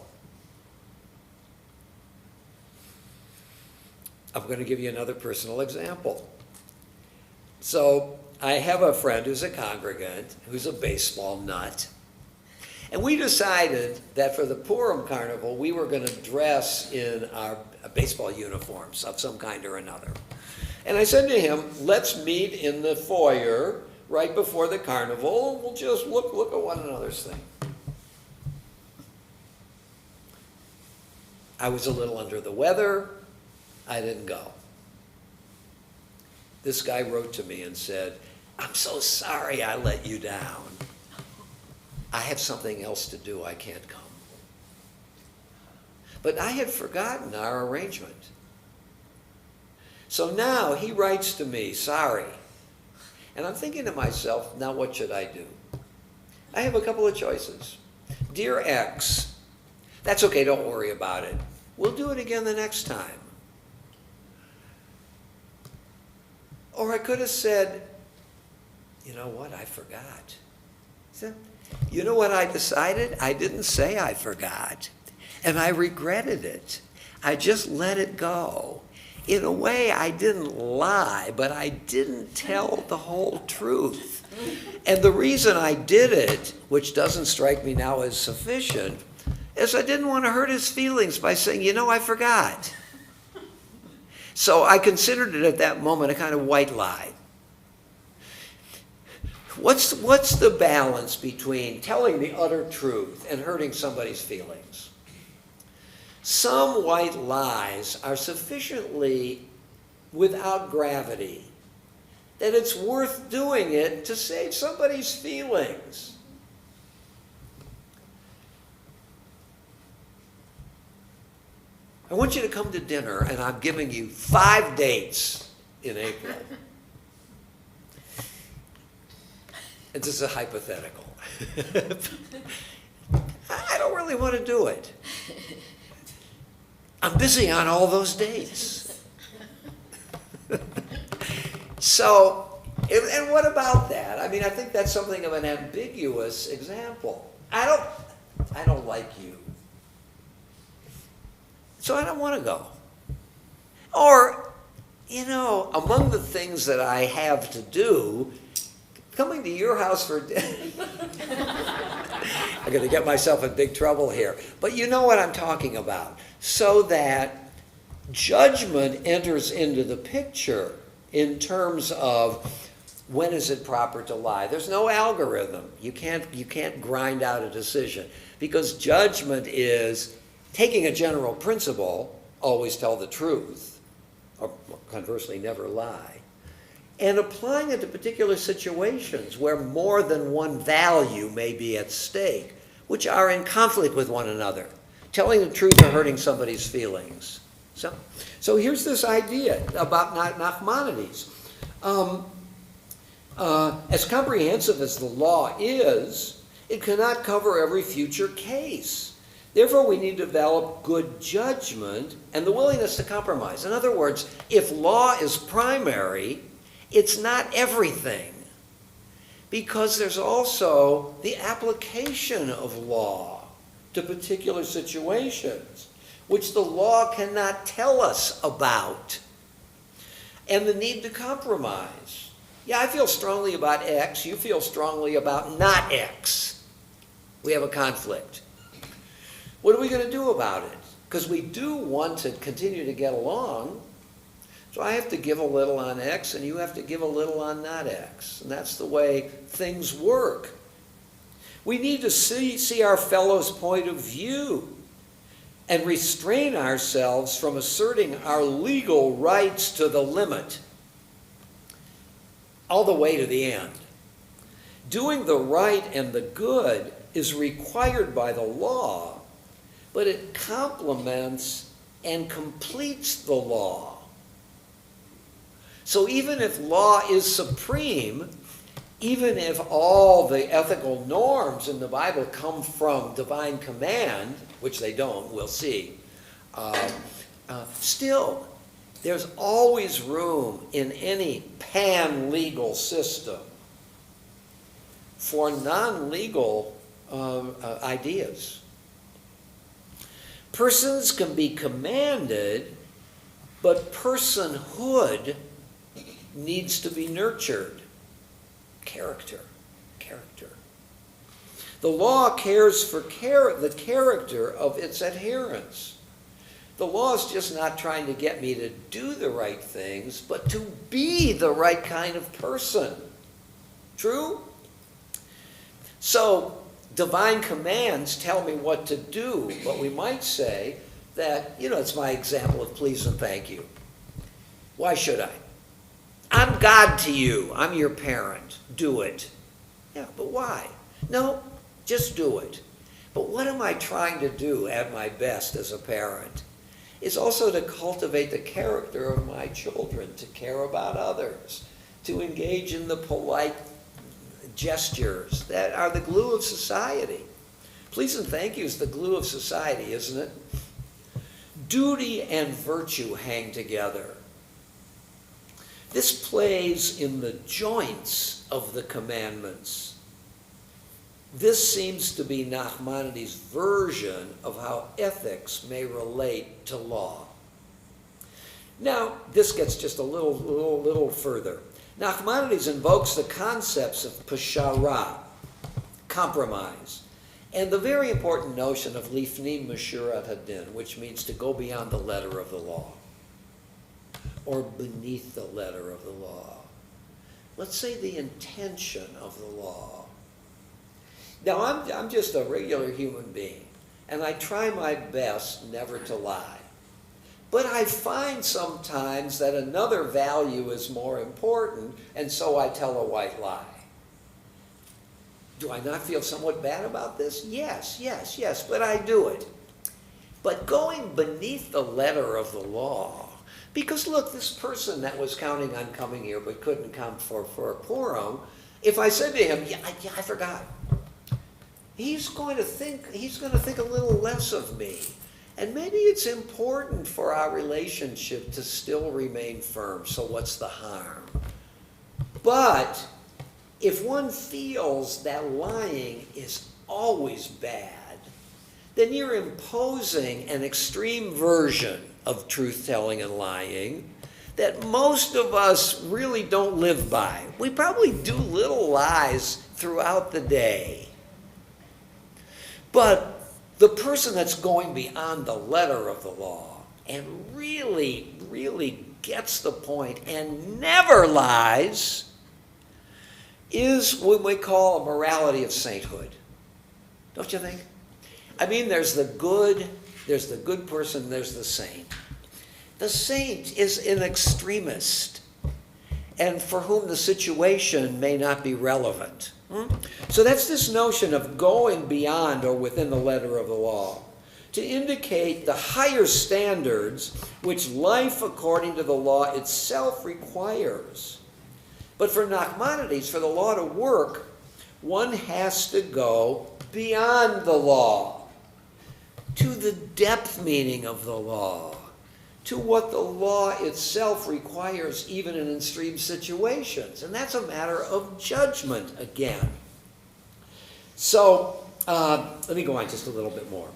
I'm going to give you another personal example. So I have a friend who's a congregant, who's a baseball nut. And we decided that for the Purim Carnival, we were going to dress in our baseball uniforms of some kind or another. And I said to him, let's meet in the foyer right before the carnival. We'll just look at one another's thing. I was a little under the weather. I didn't go. This guy wrote to me and said, I'm so sorry I let you down. I have something else to do. I can't come. But I had forgotten our arrangement. So now he writes to me, sorry. And I'm thinking to myself, now what should I do? I have a couple of choices. Dear X, that's okay, don't worry about it. We'll do it again the next time. Or I could have said, you know what, I forgot. So, you know what I decided? I didn't say I forgot. And I regretted it. I just let it go. in a way, I didn't lie, but I didn't tell the whole truth. And the reason I did it, which doesn't strike me now as sufficient, is I didn't want to hurt his feelings by saying, I forgot. So I considered it at that moment a kind of white lie. What's the balance between telling the utter truth and hurting somebody's feelings? Some white lies are sufficiently without gravity that it's worth doing it to save somebody's feelings. I want you to come to dinner, and I'm giving you 5 dates in April. And this is a hypothetical. I don't really want to do it. I'm busy on all those dates. So, and what about that? I mean, I think that's something of an ambiguous example. I don't like you. So I don't want to go. Or, among the things that I have to do, coming to your house for dinner. I'm going to get myself in big trouble here. But you know what I'm talking about. So that judgment enters into the picture in terms of when is it proper to lie. There's no algorithm. You can't grind out a decision. Because judgment is taking a general principle, always tell the truth, or conversely, never lie, and applying it to particular situations where more than one value may be at stake, which are in conflict with one another. Telling the truth or hurting somebody's feelings. So here's this idea about Nachmanides. As comprehensive as the law is, it cannot cover every future case. Therefore, we need to develop good judgment and the willingness to compromise. In other words, if law is primary, it's not everything, because there's also the application of law to particular situations, which the law cannot tell us about, and the need to compromise. Yeah, I feel strongly about X, you feel strongly about not X. We have a conflict. What are we going to do about it? Because we do want to continue to get along. So I have to give a little on X, and you have to give a little on not X. And that's the way things work. We need to see our fellow's point of view and restrain ourselves from asserting our legal rights to the limit, all the way to the end. Doing the right and the good is required by the law, but it complements and completes the law. So even if law is supreme, even if all the ethical norms in the Bible come from divine command, which they don't, we'll see, still, there's always room in any pan-legal system for non-legal ideas. Persons can be commanded, but personhood needs to be nurtured. Character. The law cares for the character of its adherents. The law is just not trying to get me to do the right things, but to be the right kind of person. True? So, divine commands tell me what to do, but we might say that, it's my example of please and thank you. Why should I? I'm God to you. I'm your parent. Do it. Yeah, but why? No, just do it. But what am I trying to do at my best as a parent? It's also to cultivate the character of my children, to care about others, to engage in the polite gestures that are the glue of society. Please and thank you is the glue of society, isn't it? Duty and virtue hang together. This plays in the joints of the commandments. This seems to be Nachmanides' version of how ethics may relate to law. Now, this gets just a little further. Nachmanides invokes the concepts of peshara, compromise, and the very important notion of lifnim meshurat hadin, which means to go beyond the letter of the law, or beneath the letter of the law. Let's say the intention of the law. Now, I'm just a regular human being, and I try my best never to lie. But I find sometimes that another value is more important, and so I tell a white lie. Do I not feel somewhat bad about this? Yes, but I do it. But going beneath the letter of the law, because look, this person that was counting on coming here but couldn't come for Purim, if I said to him, I forgot, he's going to think a little less of me. And maybe it's important for our relationship to still remain firm, so what's the harm? But if one feels that lying is always bad, then you're imposing an extreme version of truth-telling and lying that most of us really don't live by. We probably do little lies throughout the day. But the person that's going beyond the letter of the law and really gets the point and never lies is what we call a morality of sainthood. Don't you think? I mean, there's the good person, there's the saint. The saint is an extremist, and for whom the situation may not be relevant. So that's this notion of going beyond or within the letter of the law to indicate the higher standards which life according to the law itself requires. But for Nachmanides, for the law to work, one has to go beyond the law, to the depth meaning of the law, to what the law itself requires even in extreme situations. And that's a matter of judgment again. So, let me go on just a little bit more.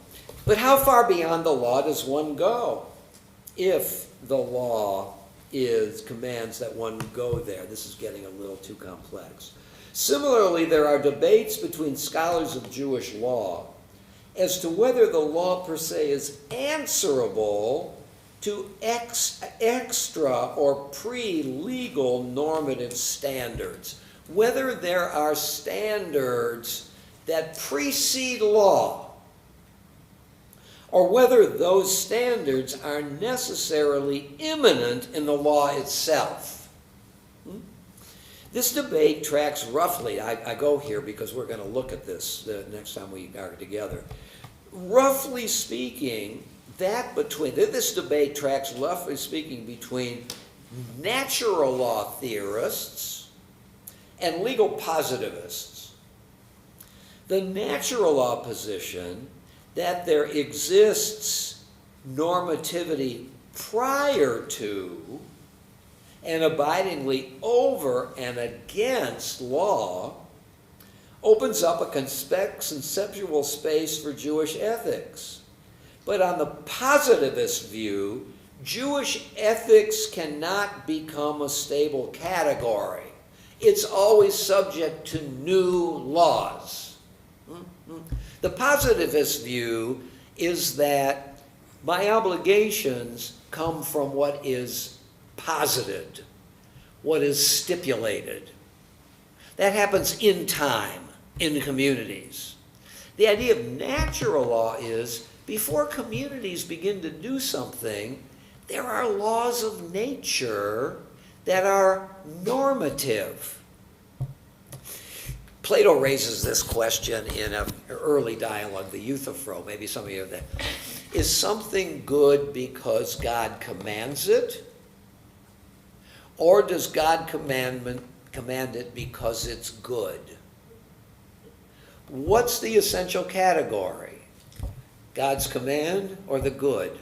But how far beyond the law does one go if the law commands that one go there? This is getting a little too complex. Similarly, there are debates between scholars of Jewish law as to whether the law per se is answerable to extra or pre-legal normative standards. Whether there are standards that precede law, or whether those standards are necessarily immanent in the law itself. This debate tracks roughly, I go here because we're going to look at this the next time we are together. Roughly speaking, this debate tracks, roughly speaking, between natural law theorists and legal positivists. The natural law position that there exists normativity prior to and abidingly over and against law opens up a conceptual space for Jewish ethics. But on the positivist view, Jewish ethics cannot become a stable category. It's always subject to new laws. The positivist view is that my obligations come from what is posited, what is stipulated. That happens in time, in communities. The idea of natural law is before communities begin to do something, there are laws of nature that are normative. Plato raises this question in an early dialogue, the Euthyphro, maybe some of you have that. Is something good because God commands it? Or does God command it because it's good? What's the essential category? God's command or the good?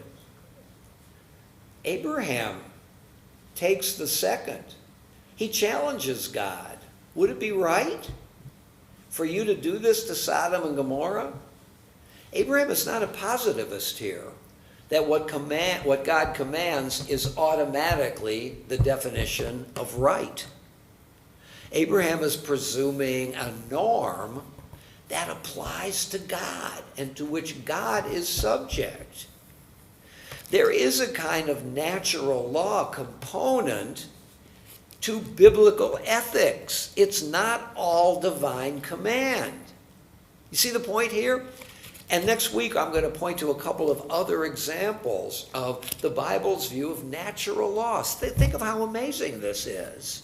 Abraham takes the second. He challenges God. Would it be right for you to do this to Sodom and Gomorrah? Abraham is not a positivist here. that what God commands is automatically the definition of right. Abraham is presuming a norm that applies to God and to which God is subject. There is a kind of natural law component to biblical ethics. It's not all divine command. You see the point here? And next week I'm going to point to a couple of other examples of the Bible's view of natural law. Think of how amazing this is.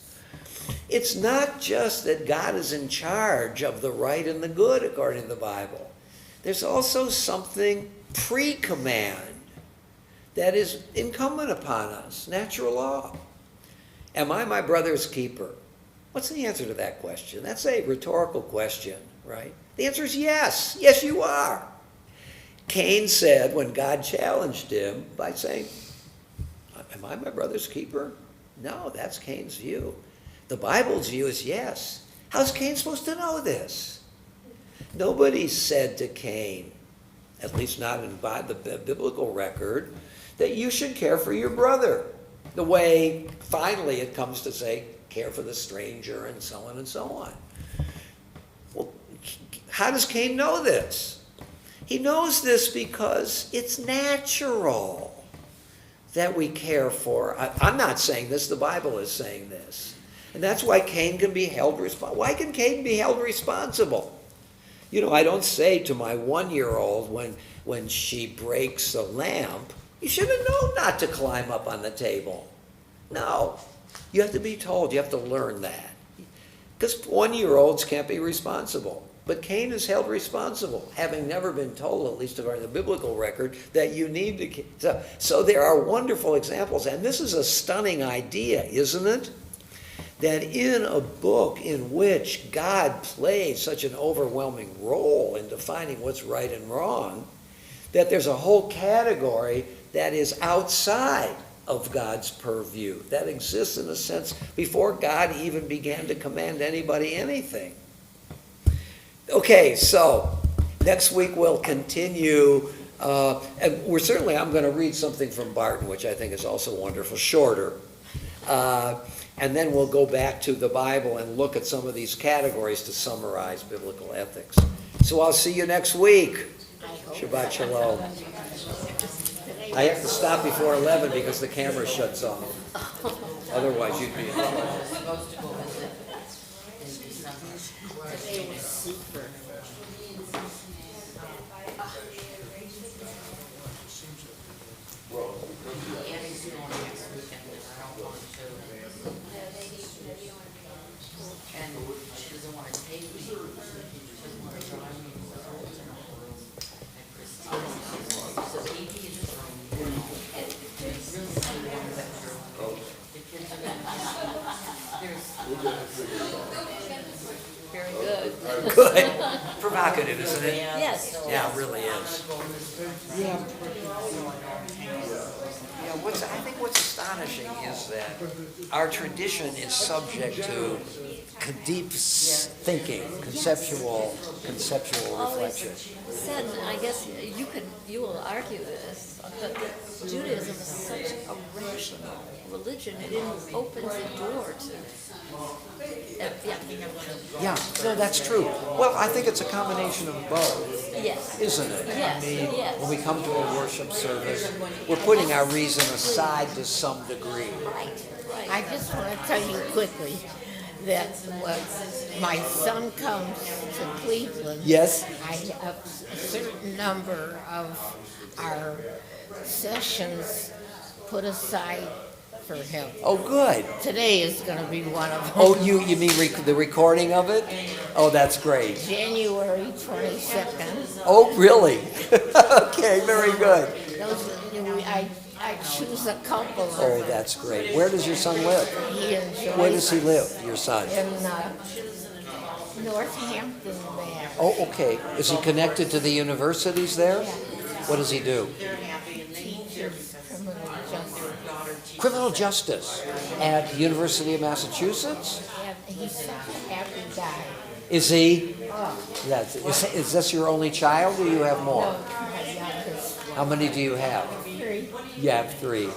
It's not just that God is in charge of the right and the good according to the Bible. There's also something pre-command that is incumbent upon us, natural law. Am I my brother's keeper? What's the answer to that question? That's a rhetorical question, right? The answer is yes. Yes, you are. Cain said when God challenged him by saying, am I my brother's keeper? No, that's Cain's view. The Bible's view is yes. How's Cain supposed to know this? Nobody said to Cain, at least not in the biblical record, that you should care for your brother. The way, finally, it comes to say, care for the stranger and so on and so on. Well, how does Cain know this? He knows this because it's natural that we care for. I'm not saying this, the Bible is saying this. And that's why Cain can be held responsible. Why can Cain be held responsible? You know, I don't say to my 1-year-old when she breaks a lamp, you should have known not to climb up on the table. No. You have to be told. You have to learn that. Because 1-year-olds can't be responsible. But Cain is held responsible, having never been told, at least according to the biblical record, that you need to. So there are wonderful examples. And this is a stunning idea, isn't it? That in a book in which God plays such an overwhelming role in defining what's right and wrong, that there's a whole category that is outside of God's purview, that exists in a sense before God even began to command anybody anything. Okay, so next week we'll continue, and I'm going to read something from Barton, which I think is also wonderful, shorter. And then we'll go back to the Bible and look at some of these categories to summarize biblical ethics. So I'll see you next week. Shabbat Shalom. I have to stop before 11 because the camera shuts off. Otherwise, you'd be in trouble. Supposed to go visit in December. Today was super. Annie's going next weekend, and I don't want to. And she doesn't want to take me. She doesn't want to drive me. And Christine says, "Amy in this room, you know, and it's really fun that the kids are going to, Very good. Good. Provocative, isn't it? Yes. Yeah, it really is. Yeah. I think what's astonishing is that our tradition is subject to deep thinking, conceptual reflection. Said, I guess you will argue this, but Judaism is such a rational religion. It opens the door to. Yeah, no, that's true. Well, I think it's a combination of both. Yes. Isn't it? Yes, I mean, yes. when we come to a worship service, we're putting our reason aside to some degree. Right. I just want to tell you quickly that when my son comes to Cleveland, Yes. I have a certain number of our sessions put aside for him. Oh, good. Today is going to be one of them. Oh, you mean the recording of it? Oh, that's great. January 22nd. Oh, really? Okay, very good. I choose a couple of Oh, them. that's great. Where does your son live? He enjoys Where does he live, your son? in Northampton, Mass. Oh, okay. Is he connected to the universities there? What does he do? Teaches criminal justice. Criminal justice at University of Massachusetts? And he's such a happy guy. Is he? Is this your only child, or you have more? No, my youngest. How many do you have? 3. You have 3.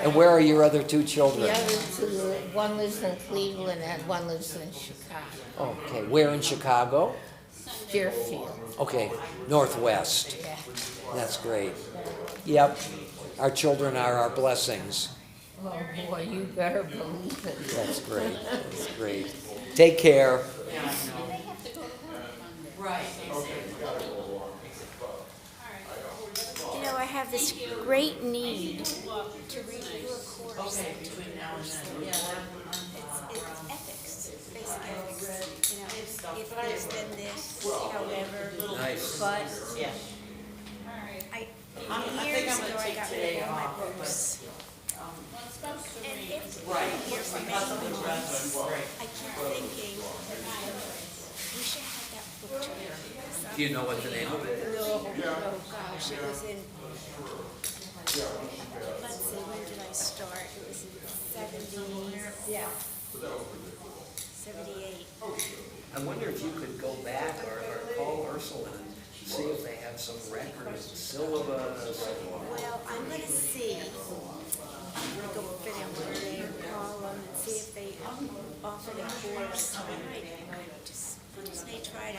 And where are your other 2 children? The other 2, one lives in Cleveland and one lives in Chicago. Okay, where in Chicago? Deerfield. Okay, Northwest. Yeah. That's great. Yep, our children are our blessings. Oh boy, you better believe it. That's great, that's great. Take care. You know, I have this great need to review a course. It's ethics, basic ethics. You know, if there's been this, however. Nice. But Yeah. years ago, I got rid of all my books. And Right. here's the Because of the main rest, one. right. I keep thinking, we should have that book together. Do you know what the name of it is? Oh gosh, it was in, let's see, when did I start? It was in the 78. I wonder if you could go back or call Ursula and see if they have some record, syllabus. Well, I'm gonna see, I'm gonna go over there one day and call them and see if they offer the course. I might just may try to